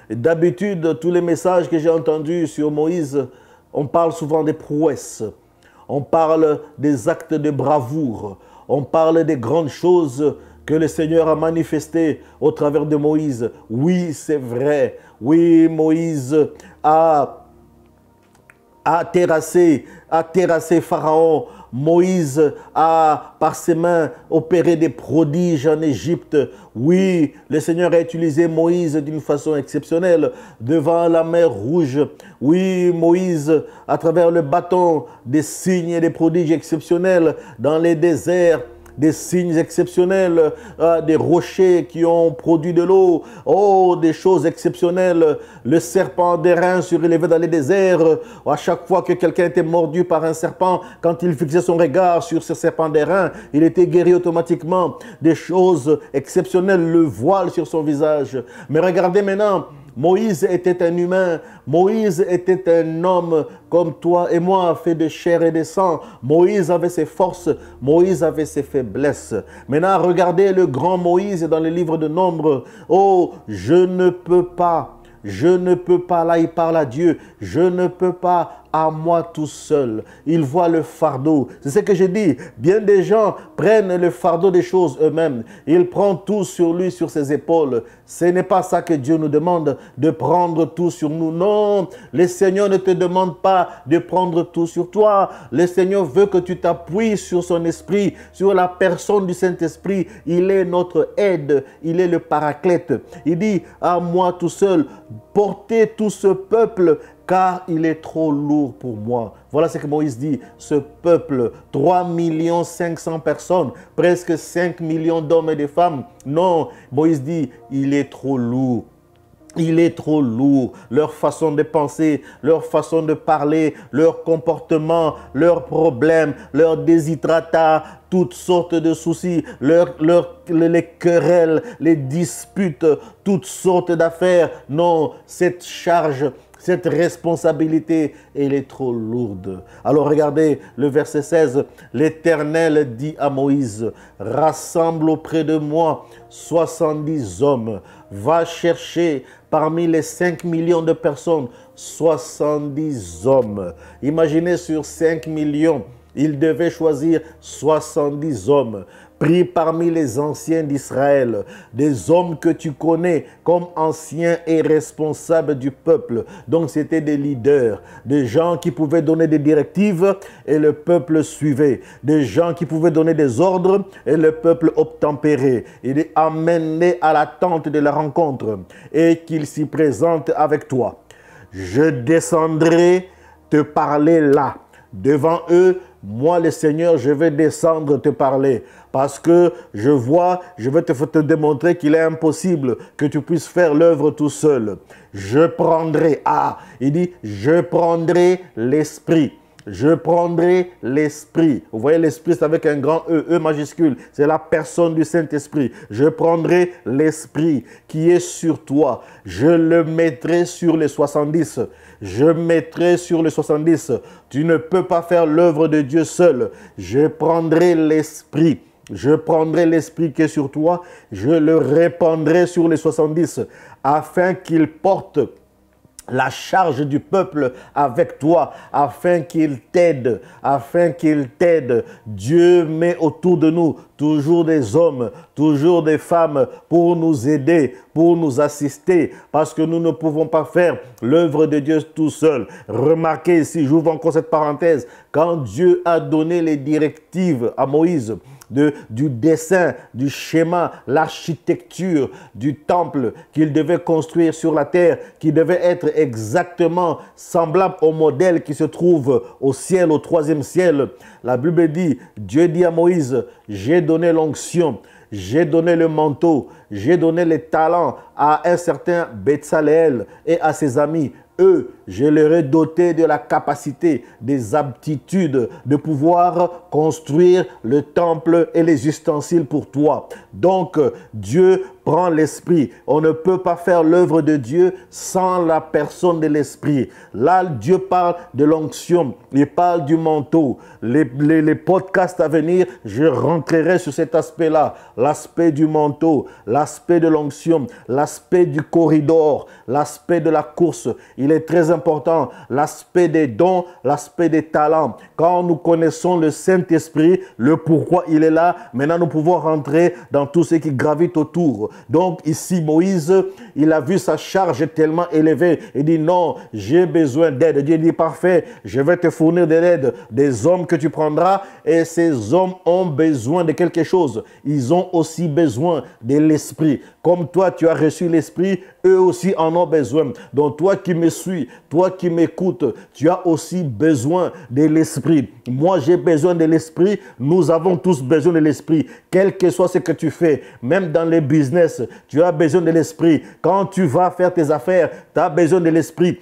D'habitude, tous les messages que j'ai entendus sur Moïse, on parle souvent des prouesses, on parle des actes de bravoure, on parle des grandes choses que le Seigneur a manifestées au travers de Moïse. Oui, c'est vrai. Oui, Moïse a terrassé Pharaon. Moïse a, par ses mains, opéré des prodiges en Égypte. Oui, le Seigneur a utilisé Moïse d'une façon exceptionnelle devant la mer Rouge. Oui, Moïse, à travers le bâton, des signes et des prodiges exceptionnels dans les déserts, des signes exceptionnels, des rochers qui ont produit de l'eau. Oh, des choses exceptionnelles. Le serpent d'airain surélevé dans les déserts. À chaque fois que quelqu'un était mordu par un serpent, quand il fixait son regard sur ce serpent d'airain, il était guéri automatiquement. Des choses exceptionnelles, le voile sur son visage. Mais regardez maintenant, Moïse était un humain. Moïse était un homme comme toi et moi, fait de chair et de sang. Moïse avait ses forces. Moïse avait ses faiblesses. Maintenant, regardez le grand Moïse dans le livre de Nombres. Oh, je ne peux pas, là il parle à Dieu, je ne peux pas à moi tout seul. Il voit le fardeau. C'est ce que je dis. Bien des gens prennent le fardeau des choses eux-mêmes. Ils prennent tout sur lui, sur ses épaules. Ce n'est pas ça que Dieu nous demande, de prendre tout sur nous. Non, le Seigneur ne te demande pas de prendre tout sur toi. Le Seigneur veut que tu t'appuies sur son esprit, sur la personne du Saint-Esprit. Il est notre aide. Il est le paraclète. Il dit, à moi tout seul, portez tout ce peuple, car il est trop lourd pour moi. Voilà ce que Moïse dit. Ce peuple, 3 500 000 personnes, presque 5 millions d'hommes et de femmes. Non, Moïse dit, il est trop lourd. Il est trop lourd. Leur façon de penser, leur façon de parler, leur comportement, leurs problèmes, leurs déshydratats, toutes sortes de soucis, les querelles, les disputes, toutes sortes d'affaires. Non, cette charge, Cette responsabilité, elle est trop lourde. Alors regardez le verset 16. L'Éternel dit à Moïse, rassemble auprès de moi 70 hommes. Va chercher parmi les 5 millions de personnes 70 hommes. Imaginez sur 5 millions, il devait choisir 70 hommes. Pris parmi les anciens d'Israël, des hommes que tu connais comme anciens et responsables du peuple. Donc c'était des leaders, des gens qui pouvaient donner des directives et le peuple suivait. Des gens qui pouvaient donner des ordres et le peuple obtempérait. Il est amené à la tente de la rencontre et qu'il s'y présente avec toi. Je descendrai te parler là. Devant eux, moi le Seigneur, je vais descendre te parler. Parce que je vais te démontrer qu'il est impossible que tu puisses faire l'œuvre tout seul. Je prendrai, il dit, je prendrai l'Esprit. Je prendrai l'Esprit. Vous voyez, l'Esprit, c'est avec un grand E, E majuscule. C'est la personne du Saint-Esprit. Je prendrai l'Esprit qui est sur toi. Je le mettrai sur les 70. Je mettrai sur les 70. Tu ne peux pas faire l'œuvre de Dieu seul. Je prendrai l'Esprit. Je prendrai l'Esprit qui est sur toi. Je le répandrai sur les 70 afin qu'il porte la charge du peuple avec toi, afin qu'il t'aide, Dieu met autour de nous toujours des hommes, toujours des femmes pour nous aider, pour nous assister, parce que nous ne pouvons pas faire l'œuvre de Dieu tout seul. Remarquez ici, j'ouvre encore cette parenthèse, quand Dieu a donné les directives à Moïse, du dessin, du schéma, l'architecture du temple qu'il devait construire sur la terre, qui devait être exactement semblable au modèle qui se trouve au ciel, au 3e ciel. La Bible dit, Dieu dit à Moïse, j'ai donné l'onction, j'ai donné le manteau, j'ai donné les talents à un certain Betsaleel et à ses amis. Eux, je leur ai doté de la capacité, des aptitudes de pouvoir construire le temple et les ustensiles pour toi. Donc, Dieu prend l'Esprit. On ne peut pas faire l'œuvre de Dieu sans la personne de l'Esprit. Là, Dieu parle de l'onction, il parle du manteau. Les podcasts à venir, je rentrerai sur cet aspect-là. L'aspect du manteau, l'aspect de l'onction, l'aspect du corridor, l'aspect de la course. Il est très important, l'aspect des dons, l'aspect des talents. Quand nous connaissons le Saint-Esprit, le pourquoi il est là, maintenant nous pouvons rentrer dans tout ce qui gravite autour. Donc ici, Moïse, il a vu sa charge tellement élevée. Il dit non, j'ai besoin d'aide. Dieu dit parfait, je vais te fournir de l'aide, des hommes que tu prendras, et ces hommes ont besoin de quelque chose. Ils ont aussi besoin de l'Esprit. Comme toi, tu as reçu l'Esprit, eux aussi en ont besoin. Donc toi qui me suis, toi qui m'écoutes, tu as aussi besoin de l'Esprit. Moi, j'ai besoin de l'Esprit. Nous avons tous besoin de l'Esprit. Quel que soit ce que tu fais, même dans les business, tu as besoin de l'Esprit. Quand tu vas faire tes affaires, tu as besoin de l'Esprit.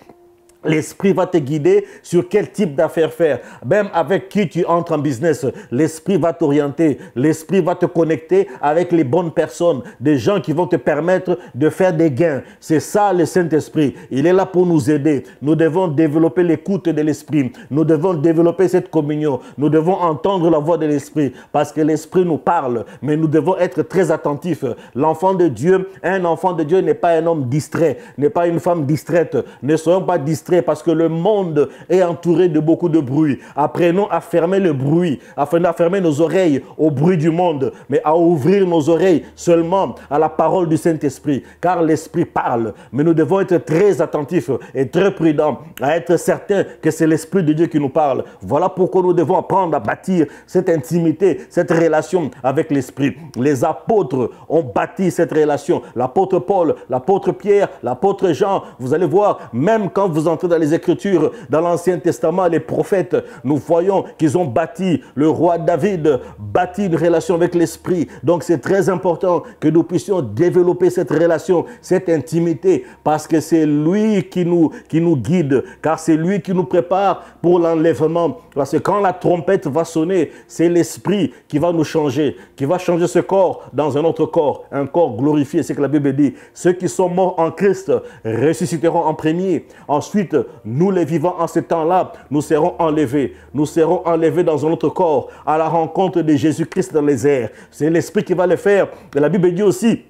L'Esprit va te guider sur quel type d'affaires faire. Même avec qui tu entres en business, l'Esprit va t'orienter. L'Esprit va te connecter avec les bonnes personnes, des gens qui vont te permettre de faire des gains. C'est ça le Saint-Esprit. Il est là pour nous aider. Nous devons développer l'écoute de l'Esprit. Nous devons développer cette communion. Nous devons entendre la voix de l'Esprit parce que l'Esprit nous parle. Mais nous devons être très attentifs. L'enfant de Dieu, un enfant de Dieu n'est pas un homme distrait, n'est pas une femme distraite. Ne soyons pas distraits parce que le monde est entouré de beaucoup de bruit. Apprenons à fermer le bruit, afin à fermer nos oreilles au bruit du monde, mais à ouvrir nos oreilles seulement à la parole du Saint-Esprit, car l'Esprit parle. Mais nous devons être très attentifs et très prudents, à être certains que c'est l'Esprit de Dieu qui nous parle. Voilà pourquoi nous devons apprendre à bâtir cette intimité, cette relation avec l'Esprit. Les apôtres ont bâti cette relation. L'apôtre Paul, l'apôtre Pierre, l'apôtre Jean, vous allez voir, même quand vous entrez dans les Écritures, dans l'Ancien Testament, les prophètes, nous voyons qu'ils ont bâti, le roi David bâti une relation avec l'Esprit. Donc c'est très important que nous puissions développer cette relation, cette intimité, parce que c'est lui qui nous guide, car c'est lui qui nous prépare pour l'enlèvement. Parce que quand la trompette va sonner, c'est l'Esprit qui va nous changer, qui va changer ce corps dans un autre corps, un corps glorifié, c'est ce que la Bible dit. Ceux qui sont morts en Christ ressusciteront en premier. Ensuite, ensuite, nous les vivants en ce temps-là, nous serons enlevés. Nous serons enlevés dans un autre corps à la rencontre de Jésus-Christ dans les airs. C'est l'Esprit qui va le faire. Et la Bible dit aussi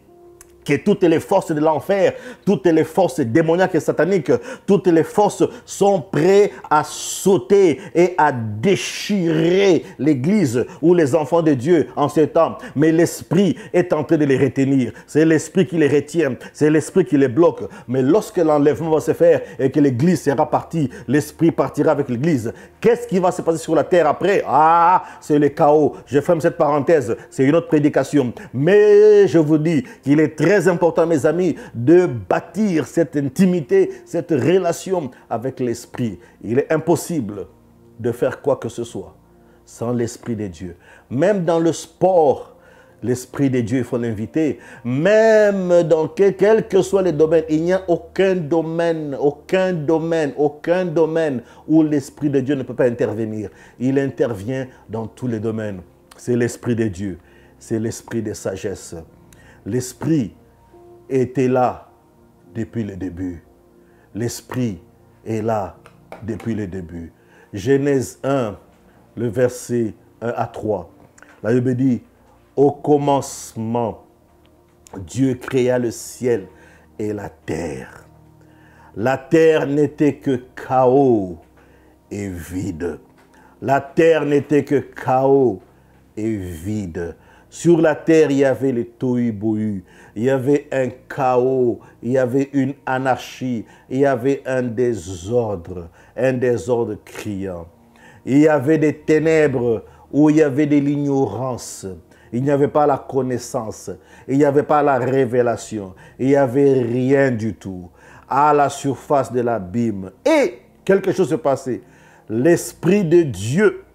que toutes les forces de l'enfer, toutes les forces démoniaques et sataniques, toutes les forces sont prêtes à sauter et à déchirer l'Église ou les enfants de Dieu en ce temps. Mais l'Esprit est en train de les retenir. C'est l'Esprit qui les retient. C'est l'Esprit qui les bloque. Mais lorsque l'enlèvement va se faire et que l'Église sera partie, l'Esprit partira avec l'Église. Qu'est-ce qui va se passer sur la terre après? Ah, c'est le chaos. Je ferme cette parenthèse. C'est une autre prédication. Mais je vous dis qu'il est très important, mes amis, de bâtir cette intimité, cette relation avec l'Esprit. Il est impossible de faire quoi que ce soit sans l'Esprit de Dieu. Même dans le sport, l'Esprit de Dieu, il faut l'inviter. Même dans quel que soit les domaines, il n'y a aucun domaine où l'Esprit de Dieu ne peut pas intervenir. Il intervient dans tous les domaines. C'est l'Esprit de Dieu. C'est l'Esprit de sagesse. L'Esprit était là depuis le début. L'Esprit est là depuis le début. Genèse 1, le verset 1 à 3. La Bible dit, au commencement, Dieu créa le ciel et la terre. La terre n'était que chaos et vide. La terre n'était que chaos et vide. Sur la terre, il y avait le tohu-bohu, il y avait un chaos, il y avait une anarchie, il y avait un désordre criant. Il y avait des ténèbres où il y avait de l'ignorance. Il n'y avait pas la connaissance, il n'y avait pas la révélation, il n'y avait rien du tout. À la surface de l'abîme. Et quelque chose se passait. L'Esprit de Dieu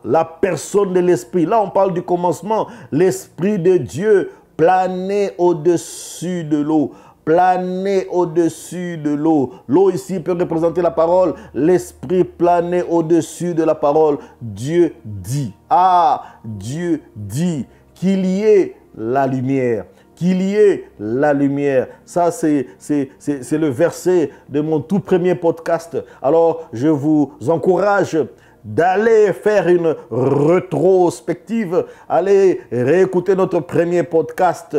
la personne de l'Esprit. Là, on parle du commencement. L'Esprit de Dieu planait au-dessus de l'eau. Planait au-dessus de l'eau. L'eau ici peut représenter la parole. L'Esprit planait au-dessus de la parole. Dieu dit. Dieu dit qu'il y ait la lumière. Qu'il y ait la lumière. Ça, c'est le verset de mon tout premier podcast. Alors, je vous encourage d'aller faire une rétrospective, allez réécouter notre premier podcast.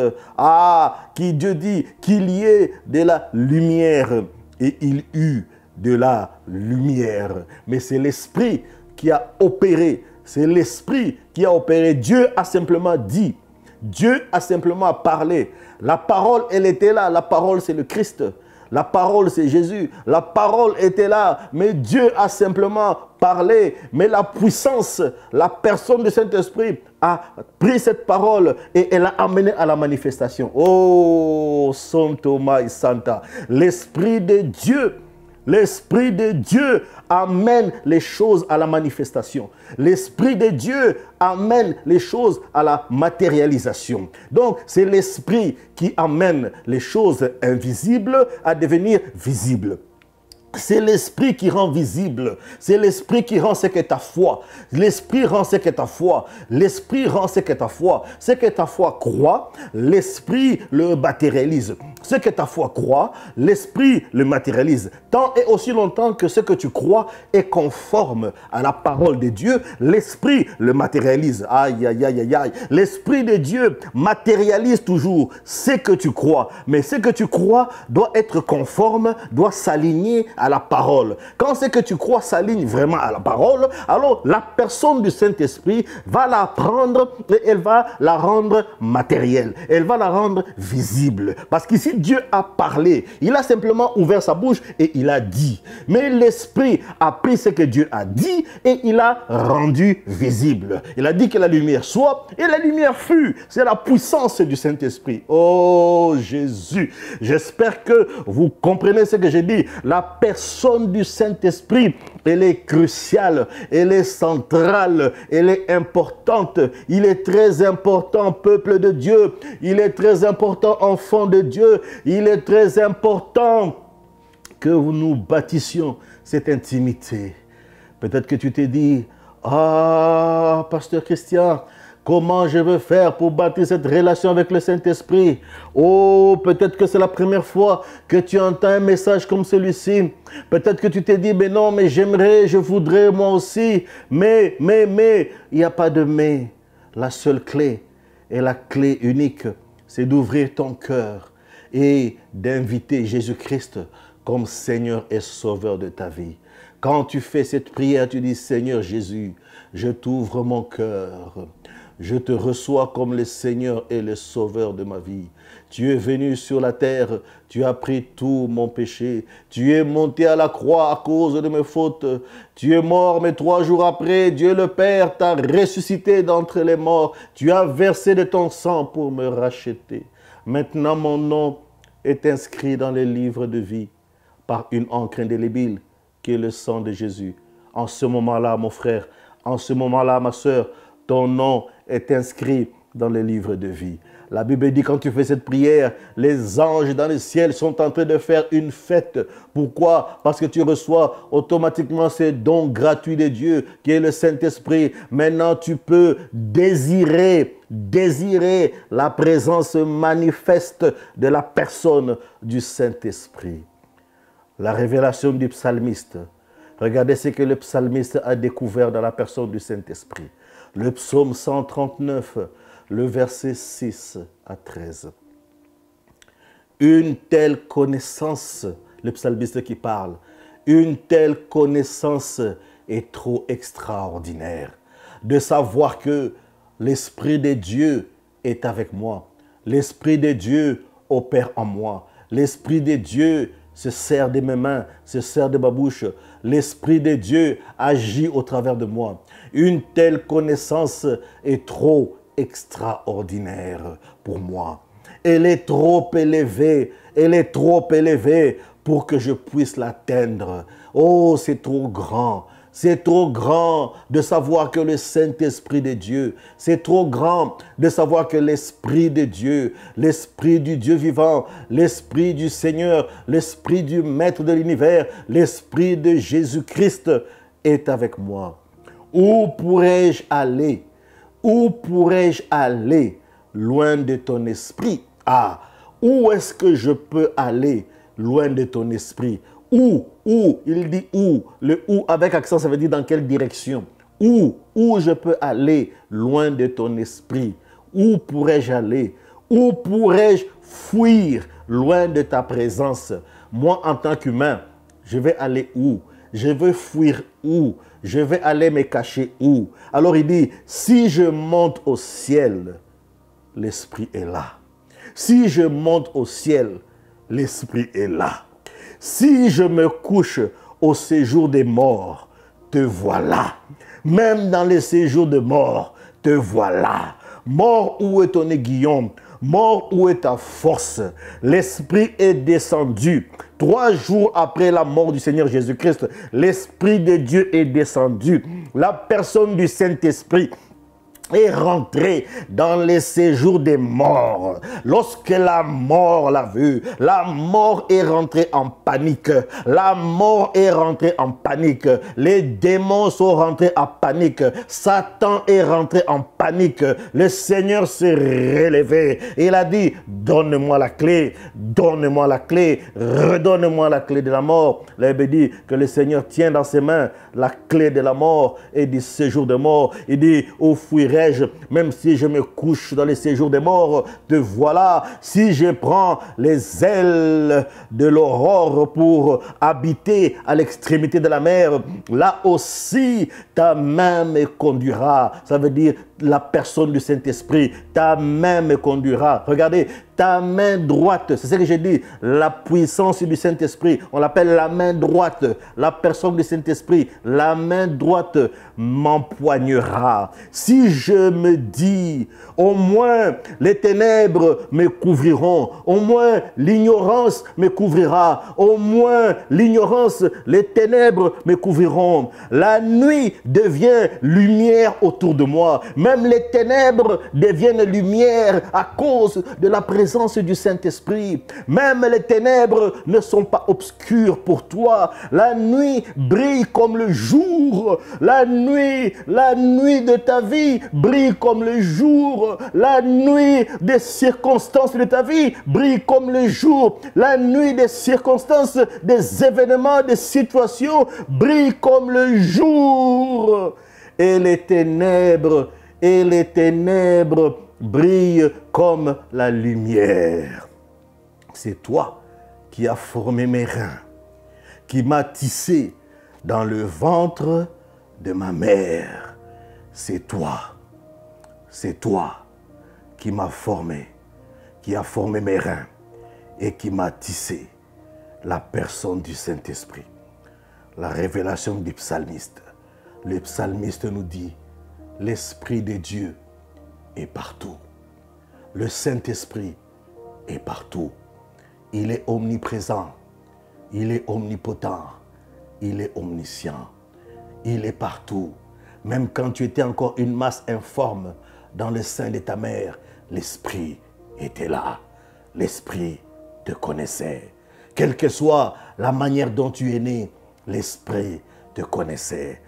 Qui Dieu dit qu'il y ait de la lumière. Et il eut de la lumière. Mais c'est l'Esprit qui a opéré. C'est l'Esprit qui a opéré. Dieu a simplement dit. Dieu a simplement parlé. La parole, elle était là. La parole, c'est le Christ. La parole, c'est Jésus. La parole était là. Mais Dieu a simplement parlé. Mais la puissance, la personne du Saint-Esprit a pris cette parole et elle a amené à la manifestation. Oh, Santo Mai Santa. L'Esprit de Dieu. L'Esprit de Dieu amène les choses à la manifestation. L'Esprit de Dieu amène les choses à la matérialisation. Donc, c'est l'Esprit qui amène les choses invisibles à devenir visibles. C'est l'Esprit qui rend visible. C'est l'Esprit qui rend ce que ta foi. L'Esprit rend ce que ta foi. L'Esprit rend ce que ta foi. Ce que ta foi croit, l'Esprit le matérialise. Ce que ta foi croit, l'Esprit le matérialise. Tant et aussi longtemps que ce que tu crois est conforme à la parole de Dieu, l'Esprit le matérialise. Aïe, aïe, aïe, aïe, aïe. L'Esprit de Dieu matérialise toujours ce que tu crois. Mais ce que tu crois doit être conforme, doit s'aligner à la parole. Quand ce que tu crois s'aligne vraiment à la parole, alors la personne du Saint-Esprit va la prendre et elle va la rendre matérielle. Elle va la rendre visible. Parce qu'ici, Dieu a parlé. Il a simplement ouvert sa bouche et il a dit. Mais l'Esprit a pris ce que Dieu a dit et il a rendu visible. Il a dit que la lumière soit et la lumière fut. C'est la puissance du Saint-Esprit. Oh Jésus, j'espère que vous comprenez ce que j'ai dit. La personne du Saint-Esprit, elle est cruciale, elle est centrale, elle est importante. Il est très important, peuple de Dieu. Il est très important, enfant de Dieu. Il est très important que nous bâtissions cette intimité. Peut-être que tu t'es dit, pasteur Christian, Comment je veux faire pour bâtir cette relation avec le Saint-Esprit? Oh, peut-être que c'est la première fois que tu entends un message comme celui-ci. Peut-être que tu t'es dit, mais non, mais j'aimerais, je voudrais moi aussi. Mais, il n'y a pas de mais. La seule clé et la clé unique, c'est d'ouvrir ton cœur et d'inviter Jésus-Christ comme Seigneur et Sauveur de ta vie. Quand tu fais cette prière, tu dis, Seigneur Jésus, je t'ouvre mon cœur. Je te reçois comme le Seigneur et le Sauveur de ma vie. Tu es venu sur la terre, tu as pris tout mon péché. Tu es monté à la croix à cause de mes fautes. Tu es mort, mais 3 jours après, Dieu le Père t'a ressuscité d'entre les morts. Tu as versé de ton sang pour me racheter. Maintenant, mon nom est inscrit dans les livres de vie par une encre indélébile qui est le sang de Jésus. En ce moment-là, mon frère, en ce moment-là, ma soeur, ton nom est inscrit dans les livres de vie. La Bible dit quand tu fais cette prière, les anges dans le ciel sont en train de faire une fête. Pourquoi? Parce que tu reçois automatiquement ces dons gratuits de Dieu qui est le Saint-Esprit. Maintenant, tu peux désirer la présence manifeste de la personne du Saint-Esprit. La révélation du psalmiste. Regardez ce que le psalmiste a découvert dans la personne du Saint-Esprit. Le psaume 139, le verset 6 à 13. Une telle connaissance, le psalmiste qui parle, une telle connaissance est trop extraordinaire. De savoir que l'Esprit de Dieu est avec moi. L'Esprit de Dieu opère en moi. L'Esprit de Dieu se sert de mes mains, se sert de ma bouche. L'Esprit de Dieu agit au travers de moi. Une telle connaissance est trop extraordinaire pour moi. Elle est trop élevée pour que je puisse l'atteindre. Oh, c'est trop grand. C'est trop grand de savoir que le Saint-Esprit de Dieu, c'est trop grand de savoir que l'Esprit de Dieu, l'Esprit du Dieu vivant, l'Esprit du Seigneur, l'Esprit du Maître de l'univers, l'Esprit de Jésus-Christ est avec moi. Où pourrais-je aller? Où pourrais-je aller loin de ton esprit? Ah, où est-ce que je peux aller loin de ton esprit? Où, il dit où. Le où avec accent, ça veut dire dans quelle direction. Où je peux aller loin de ton esprit? Où pourrais-je aller? Où pourrais-je fuir loin de ta présence? Moi, en tant qu'humain, je vais aller où? Je veux fuir où? Je vais aller me cacher où? Alors il dit, si je monte au ciel, l'Esprit est là. Si je monte au ciel, l'Esprit est là. Si je me couche au séjour des morts, te voilà. Même dans les séjours de mort, te voilà. Mort, où est ton aiguillon? Mort, où est ta force? L'Esprit est descendu. 3 jours après la mort du Seigneur Jésus-Christ, l'Esprit de Dieu est descendu. La personne du Saint-Esprit est rentré dans les séjours des morts. Lorsque la mort l'a vu, la mort est rentrée en panique. La mort est rentrée en panique. Les démons sont rentrés en panique. Satan est rentré en panique. Le Seigneur s'est relevé. Il a dit, donne-moi la clé, donne-moi la clé, redonne-moi la clé de la mort. La Bible dit que le Seigneur tient dans ses mains la clé de la mort et du séjour de mort. Il dit, où fuirai-je? Même si je me couche dans les séjours des morts, te voilà. Si je prends les ailes de l'aurore pour habiter à l'extrémité de la mer, là aussi ta main me conduira. Ça veut dire la personne du Saint-Esprit, ta main me conduira. Regardez, ta main droite, c'est ce que j'ai dit, la puissance du Saint-Esprit, on l'appelle la main droite, la personne du Saint-Esprit, la main droite m'empoignera. Si je me dis, au moins les ténèbres me couvriront, au moins l'ignorance me couvrira, au moins l'ignorance, les ténèbres me couvriront. La nuit devient lumière autour de moi, même les ténèbres deviennent lumière à cause de la présence présence du Saint-Esprit. Même les ténèbres ne sont pas obscures pour toi. La nuit brille comme le jour. La nuit de ta vie brille comme le jour. La nuit des circonstances de ta vie brille comme le jour. La nuit des circonstances, des événements, des situations brille comme le jour. Et les ténèbres brillent comme la lumière. C'est toi qui as formé mes reins, qui m'as tissé dans le ventre de ma mère. C'est toi qui m'as formé, qui a formé mes reins et qui m'a tissé, la personne du Saint-Esprit. La révélation du psalmiste. Le psalmiste nous dit, l'Esprit de Dieu est partout. Le Saint-Esprit est partout. Il est omniprésent. Il est omnipotent. Il est omniscient. Il est partout. Même quand tu étais encore une masse informe dans le sein de ta mère, l'Esprit était là. L'Esprit te connaissait. Quelle que soit la manière dont tu es né, l'Esprit te connaissait.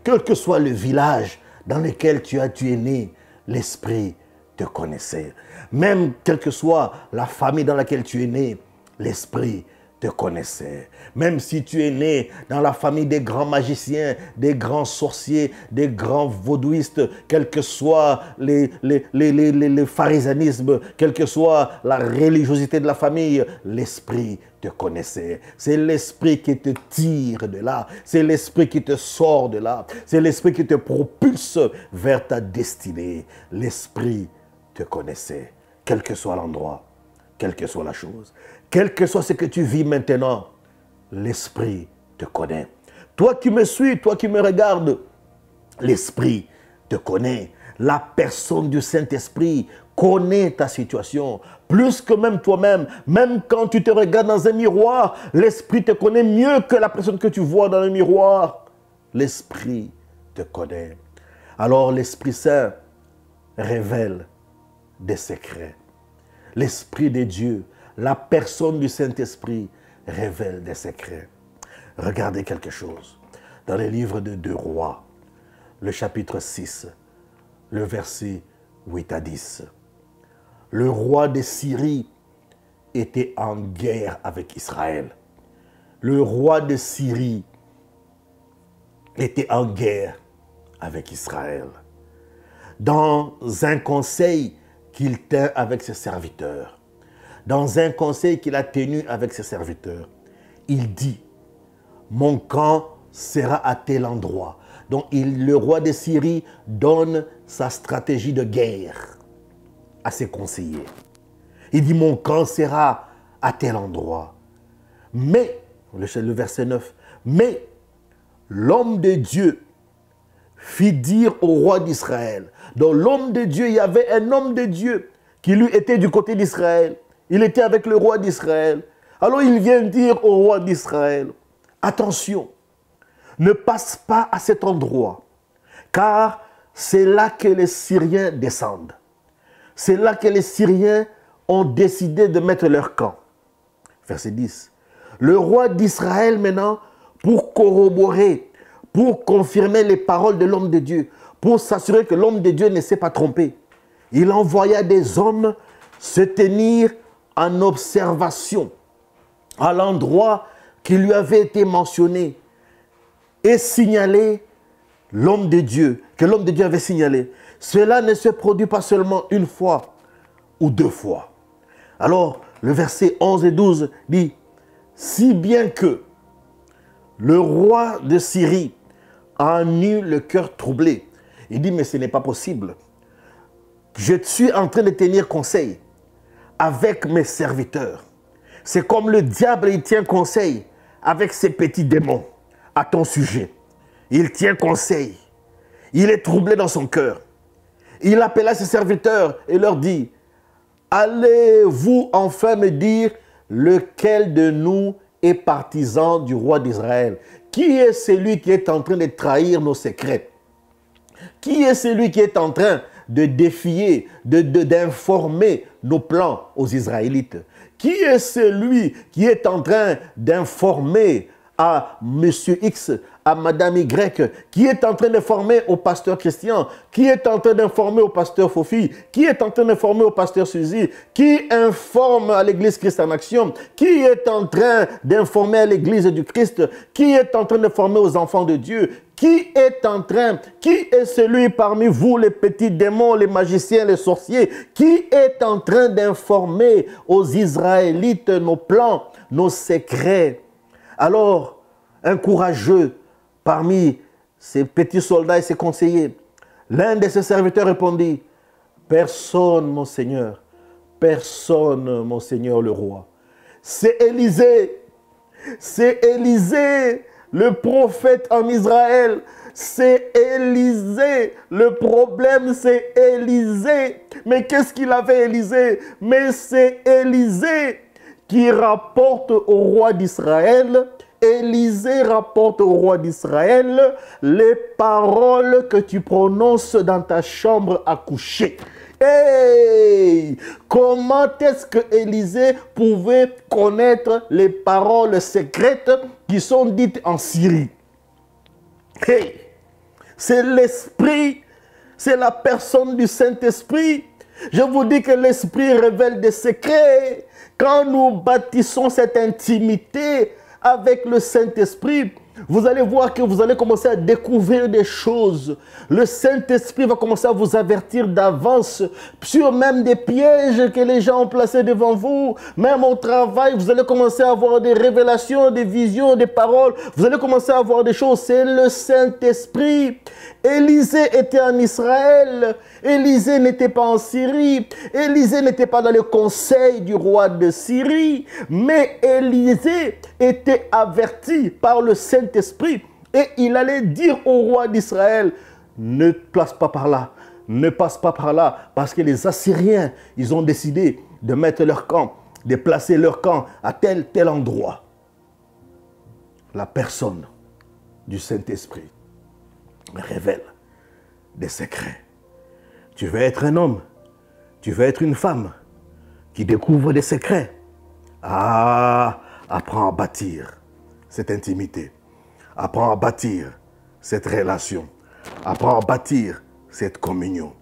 Quel que soit le village dans lequel tu es né, l'Esprit te connaissait. Même quelle que soit la famille dans laquelle tu es né, l'Esprit te connaissait. Même si tu es né dans la famille des grands magiciens, des grands sorciers, des grands vaudouistes, quel que soit le pharisanisme, quelle que soit la religiosité de la famille, l'Esprit te connaissait. C'est l'Esprit qui te tire de là. C'est l'Esprit qui te sort de là. C'est l'Esprit qui te propulse vers ta destinée. L'Esprit te connaissait, quel que soit l'endroit, quelle que soit la chose. Quel que soit ce que tu vis maintenant, l'Esprit te connaît. Toi qui me suis, toi qui me regardes, l'Esprit te connaît. La personne du Saint-Esprit connaît ta situation. Plus que même toi-même. Même quand tu te regardes dans un miroir, l'Esprit te connaît mieux que la personne que tu vois dans le miroir. L'Esprit te connaît. Alors l'Esprit Saint révèle des secrets. L'Esprit de Dieu, la personne du Saint-Esprit révèle des secrets. Regardez quelque chose. Dans le livre de 2 Rois, le chapitre 6, le verset 8 à 10. Le roi de Syrie était en guerre avec Israël. Le roi de Syrie était en guerre avec Israël. Dans un conseil qu'il tint avec ses serviteurs, dans un conseil qu'il a tenu avec ses serviteurs, il dit, mon camp sera à tel endroit. Donc le roi de Syrie donne sa stratégie de guerre à ses conseillers. Il dit, mon camp sera à tel endroit. Mais, le verset 9, mais l'homme de Dieu fit dire au roi d'Israël. Donc l'homme de Dieu, il y avait un homme de Dieu qui lui était du côté d'Israël. Il était avec le roi d'Israël. Alors il vient dire au roi d'Israël, attention, ne passe pas à cet endroit, car c'est là que les Syriens descendent. C'est là que les Syriens ont décidé de mettre leur camp. Verset 10. Le roi d'Israël maintenant, pour corroborer, pour confirmer les paroles de l'homme de Dieu, pour s'assurer que l'homme de Dieu ne s'est pas trompé, il envoya des hommes se tenir en observation à l'endroit qui lui avait été mentionné et signaler l'homme de Dieu, que l'homme de Dieu avait signalé. Cela ne se produit pas seulement une fois ou 2 fois. Alors, le verset 11 et 12 dit, si bien que le roi de Syrie en eut le cœur troublé. Il dit, mais ce n'est pas possible. Je suis en train de tenir conseil avec mes serviteurs. C'est comme le diable, il tient conseil avec ses petits démons à ton sujet. Il tient conseil. Il est troublé dans son cœur. Il appela ses serviteurs et leur dit, allez-vous enfin me dire lequel de nous est partisan du roi d'Israël? Qui est celui qui est en train de trahir nos secrets? Qui est celui qui est en train de défier, d'informer nos plans aux Israélites? Qui est celui qui est en train d'informer à Monsieur X, à Madame Y, qui est en train d'informer au pasteur Christian, qui est en train d'informer au pasteur Fofi, qui est en train d'informer au pasteur Suzy, qui informe à l'église Christ en Action, qui est en train d'informer à l'église du Christ, qui est en train d'informer aux enfants de Dieu, qui est celui parmi vous, les petits démons, les magiciens, les sorciers, qui est en train d'informer aux Israélites nos plans, nos secrets? Alors, un courageux parmi ces petits soldats et ses conseillers, l'un de ses serviteurs répondit: personne, mon Seigneur, personne, mon Seigneur le roi. C'est Élisée, le prophète en Israël. C'est Élisée. Le problème, c'est Élisée. Mais qu'est-ce qu'il avait, Élisée? Mais c'est Élisée qui rapporte au roi d'Israël. Élisée rapporte au roi d'Israël les paroles que tu prononces dans ta chambre à coucher. Hey! Comment est-ce que Élisée pouvait connaître les paroles secrètes qui sont dites en Syrie? Hey! C'est l'Esprit, c'est la personne du Saint-Esprit. Je vous dis que l'Esprit révèle des secrets. Quand nous bâtissons cette intimité avec le Saint-Esprit, vous allez voir que vous allez commencer à découvrir des choses. Le Saint-Esprit va commencer à vous avertir d'avance sur même des pièges que les gens ont placés devant vous. Même au travail, vous allez commencer à avoir des révélations, des visions, des paroles. Vous allez commencer à avoir des choses. C'est le Saint-Esprit. Élisée était en Israël. Élisée n'était pas en Syrie. Élisée n'était pas dans le conseil du roi de Syrie. Mais Élisée était averti par le Saint-Esprit. Et il allait dire au roi d'Israël: ne passe pas par là. Ne passe pas par là. Parce que les Assyriens, ils ont décidé de mettre leur camp, de placer leur camp à tel endroit. La personne du Saint-Esprit révèle des secrets. Tu veux être un homme, tu veux être une femme qui découvre des secrets. Ah, apprends à bâtir cette intimité. Apprends à bâtir cette relation. Apprends à bâtir cette communion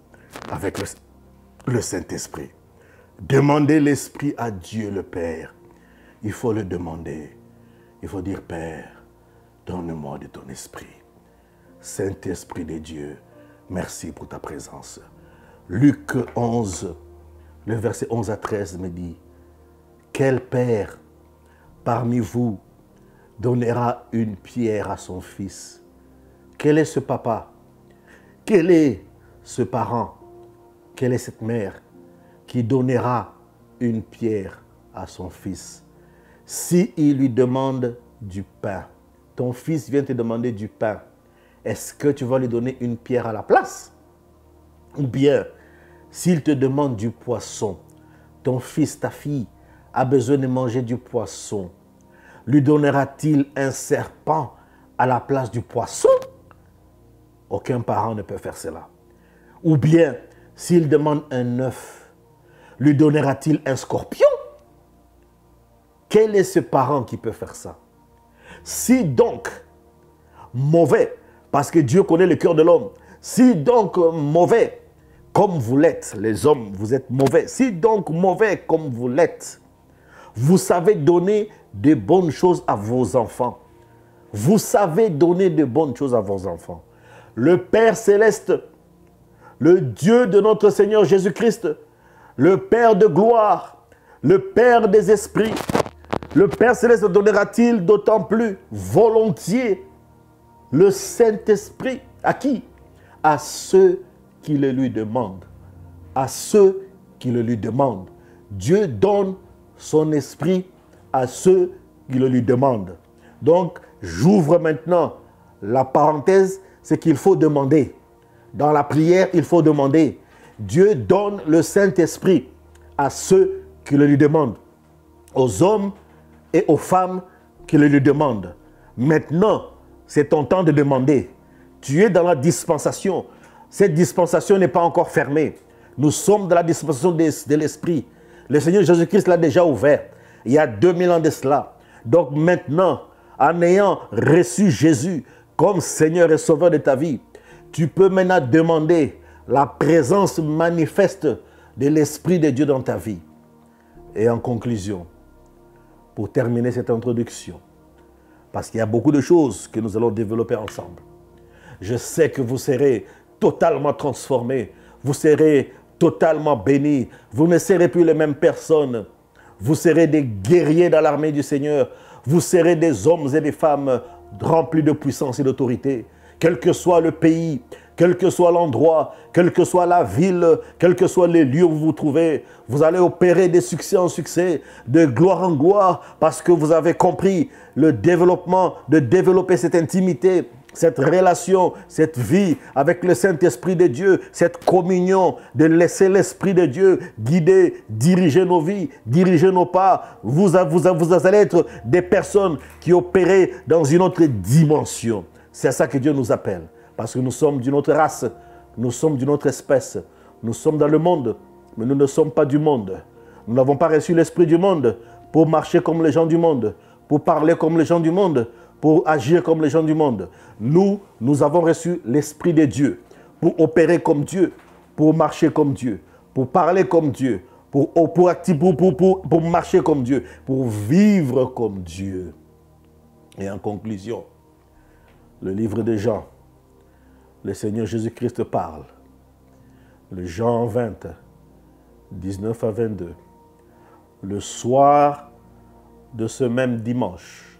avec le Saint-Esprit. Demandez l'Esprit à Dieu le Père. Il faut le demander. Il faut dire: Père, donne-moi de ton esprit. Saint-Esprit de Dieu, merci pour ta présence. Luc 11, le verset 11 à 13 me dit: quel père parmi vous donnera une pierre à son fils? Quel est ce papa? Quel est ce parent? Quelle est cette mère qui donnera une pierre à son fils? Si il lui demande du pain, ton fils vient te demander du pain, est-ce que tu vas lui donner une pierre à la place? Ou bien, s'il te demande du poisson, ton fils, ta fille, a besoin de manger du poisson, lui donnera-t-il un serpent à la place du poisson? Aucun parent ne peut faire cela. Ou bien, s'il demande un œuf, lui donnera-t-il un scorpion? Quel est ce parent qui peut faire ça? Si donc, mauvais, parce que Dieu connaît le cœur de l'homme, si donc mauvais, comme vous l'êtes, les hommes, vous êtes mauvais, si donc mauvais comme vous l'êtes, vous savez donner de bonnes choses à vos enfants. Vous savez donner de bonnes choses à vos enfants. Le Père Céleste, le Dieu de notre Seigneur Jésus-Christ, le Père de gloire, le Père des esprits, le Père Céleste donnera-t-il d'autant plus volontiers le Saint-Esprit? À qui? À ceux qui le lui demandent. À ceux qui le lui demandent. Dieu donne son esprit à ceux qui le lui demandent. Donc, j'ouvre maintenant la parenthèse, c'est qu'il faut demander. Dans la prière, il faut demander. Dieu donne le Saint-Esprit à ceux qui le lui demandent, aux hommes et aux femmes qui le lui demandent. Maintenant, c'est ton temps de demander. Tu es dans la dispensation. Cette dispensation n'est pas encore fermée. Nous sommes dans la dispensation de l'Esprit. Le Seigneur Jésus-Christ l'a déjà ouvert. Il y a 2000 ans de cela. Donc maintenant, en ayant reçu Jésus comme Seigneur et Sauveur de ta vie, tu peux maintenant demander la présence manifeste de l'Esprit de Dieu dans ta vie. Et en conclusion, pour terminer cette introduction, parce qu'il y a beaucoup de choses que nous allons développer ensemble, je sais que vous serez totalement transformés, vous serez totalement bénis, vous ne serez plus les mêmes personnes, vous serez des guerriers dans l'armée du Seigneur, vous serez des hommes et des femmes remplis de puissance et d'autorité, quel que soit le pays, quel que soit l'endroit, quelle que soit la ville, quels que soient les lieux où vous vous trouvez, vous allez opérer de succès en succès, de gloire en gloire, parce que vous avez compris le développement, de développer cette intimité, cette relation, cette vie avec le Saint-Esprit de Dieu, cette communion, de laisser l'Esprit de Dieu guider, diriger nos vies, diriger nos pas. Vous allez être des personnes qui opèrent dans une autre dimension. C'est à ça que Dieu nous appelle. Parce que nous sommes d'une autre race, nous sommes d'une autre espèce. Nous sommes dans le monde, mais nous ne sommes pas du monde. Nous n'avons pas reçu l'esprit du monde pour marcher comme les gens du monde, pour parler comme les gens du monde, pour agir comme les gens du monde. Nous avons reçu l'Esprit de Dieu pour opérer comme Dieu, pour marcher comme Dieu, pour parler comme Dieu, pour marcher comme Dieu, pour vivre comme Dieu. Et en conclusion, le livre de Jean, le Seigneur Jésus-Christ parle. Le Jean 20, 19 à 22. Le soir de ce même dimanche,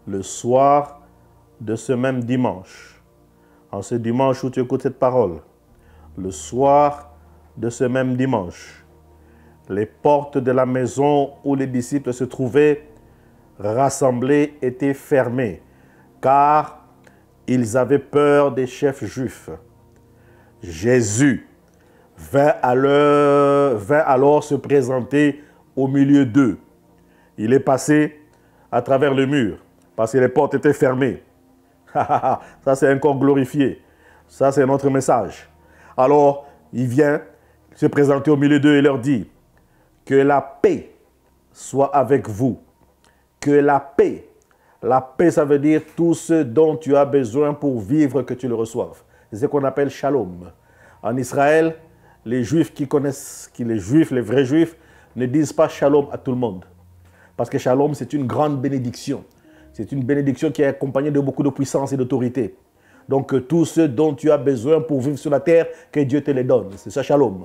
le soir de ce même dimanche, en ce dimanche où tu écoutes cette parole, le soir de ce même dimanche, les portes de la maison où les disciples se trouvaient rassemblés étaient fermées, car ils avaient peur des chefs juifs. Jésus vint alors se présenter au milieu d'eux. Il est passé à travers le mur, parce que les portes étaient fermées. Ça, c'est un corps glorifié. Ça, c'est notre message. Alors, il vient se présenter au milieu d'eux et leur dit que la paix soit avec vous. Que la paix, ça veut dire tout ce dont tu as besoin pour vivre, que tu le reçoives. C'est ce qu'on appelle shalom. En Israël, les Juifs les vrais Juifs, ne disent pas shalom à tout le monde. Parce que shalom, c'est une grande bénédiction. C'est une bénédiction qui est accompagnée de beaucoup de puissance et d'autorité. Donc, tout ce dont tu as besoin pour vivre sur la terre, que Dieu te les donne. C'est ça, shalom.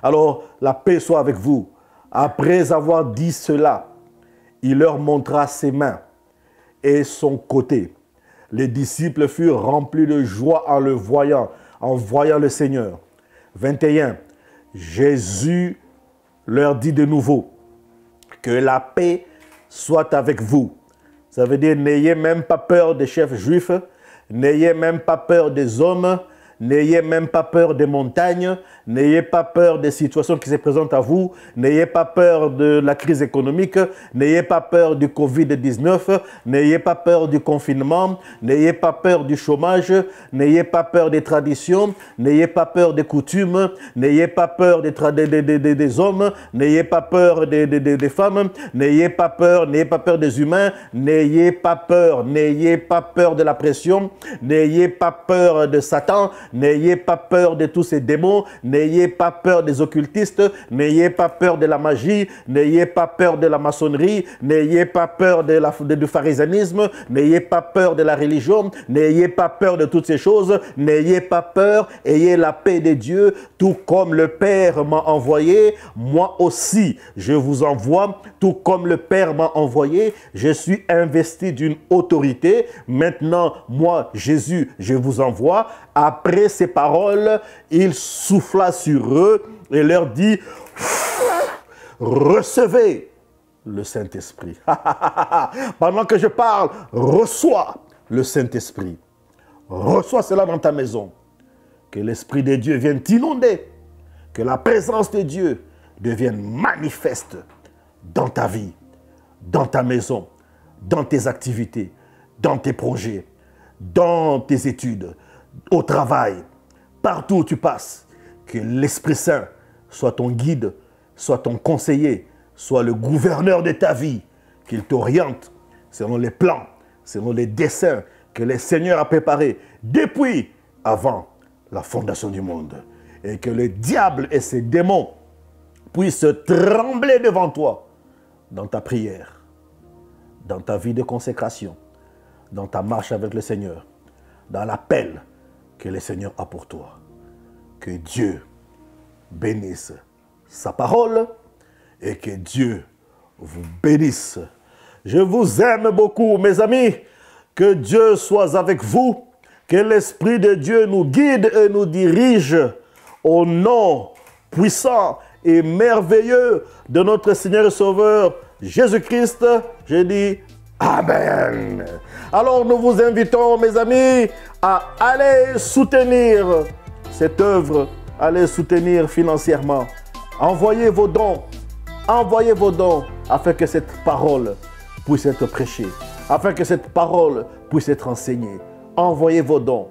Alors, la paix soit avec vous. Après avoir dit cela, il leur montra ses mains et son côté. Les disciples furent remplis de joie en le voyant, le Seigneur. 21. Jésus leur dit de nouveau que la paix soit avec vous. Ça veut dire, n'ayez même pas peur des chefs juifs, n'ayez même pas peur des hommes, n'ayez même pas peur des montagnes, n'ayez pas peur des situations qui se présentent à vous, n'ayez pas peur de la crise économique, n'ayez pas peur du Covid-19, n'ayez pas peur du confinement, n'ayez pas peur du chômage, n'ayez pas peur des traditions, n'ayez pas peur des coutumes, n'ayez pas peur des hommes, n'ayez pas peur des femmes, n'ayez pas peur des humains, n'ayez pas peur de la pression, n'ayez pas peur de Satan, n'ayez pas peur de tous ces démons, n'ayez pas peur des occultistes, n'ayez pas peur de la magie, n'ayez pas peur de la maçonnerie, n'ayez pas peur du pharisanisme, n'ayez pas peur de la religion, n'ayez pas peur de toutes ces choses, n'ayez pas peur, ayez la paix de Dieu, tout comme le Père m'a envoyé, moi aussi je vous envoie, tout comme le Père m'a envoyé, je suis investi d'une autorité, maintenant moi Jésus je vous envoie. Après ces paroles, il souffla sur eux et leur dit, recevez le Saint-Esprit. Pendant que je parle, reçois le Saint-Esprit. Reçois cela dans ta maison. Que l'Esprit de Dieu vienne t'inonder. Que la présence de Dieu devienne manifeste dans ta vie, dans ta maison, dans tes activités, dans tes projets, dans tes études, au travail, partout où tu passes, que l'Esprit Saint soit ton guide, soit ton conseiller, soit le gouverneur de ta vie, qu'il t'oriente selon les plans, selon les desseins que le Seigneur a préparés depuis avant la fondation du monde. Et que le diable et ses démons puissent trembler devant toi dans ta prière, dans ta vie de consécration, dans ta marche avec le Seigneur, dans l'appel que le Seigneur a pour toi. Que Dieu bénisse sa parole et que Dieu vous bénisse. Je vous aime beaucoup, mes amis. Que Dieu soit avec vous. Que l'Esprit de Dieu nous guide et nous dirige au nom puissant et merveilleux de notre Seigneur et Sauveur Jésus-Christ. Je dis Amen. Alors nous vous invitons, mes amis, à aller soutenir cette œuvre, allez soutenir financièrement. Envoyez vos dons afin que cette parole puisse être prêchée, afin que cette parole puisse être enseignée. Envoyez vos dons.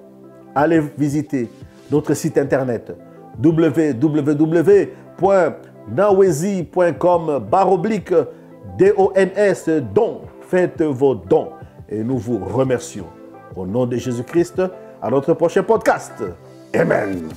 Allez visiter notre site internet www.nawezi.com/dons dons. Faites vos dons et nous vous remercions. Au nom de Jésus-Christ, à notre prochain podcast. Amen.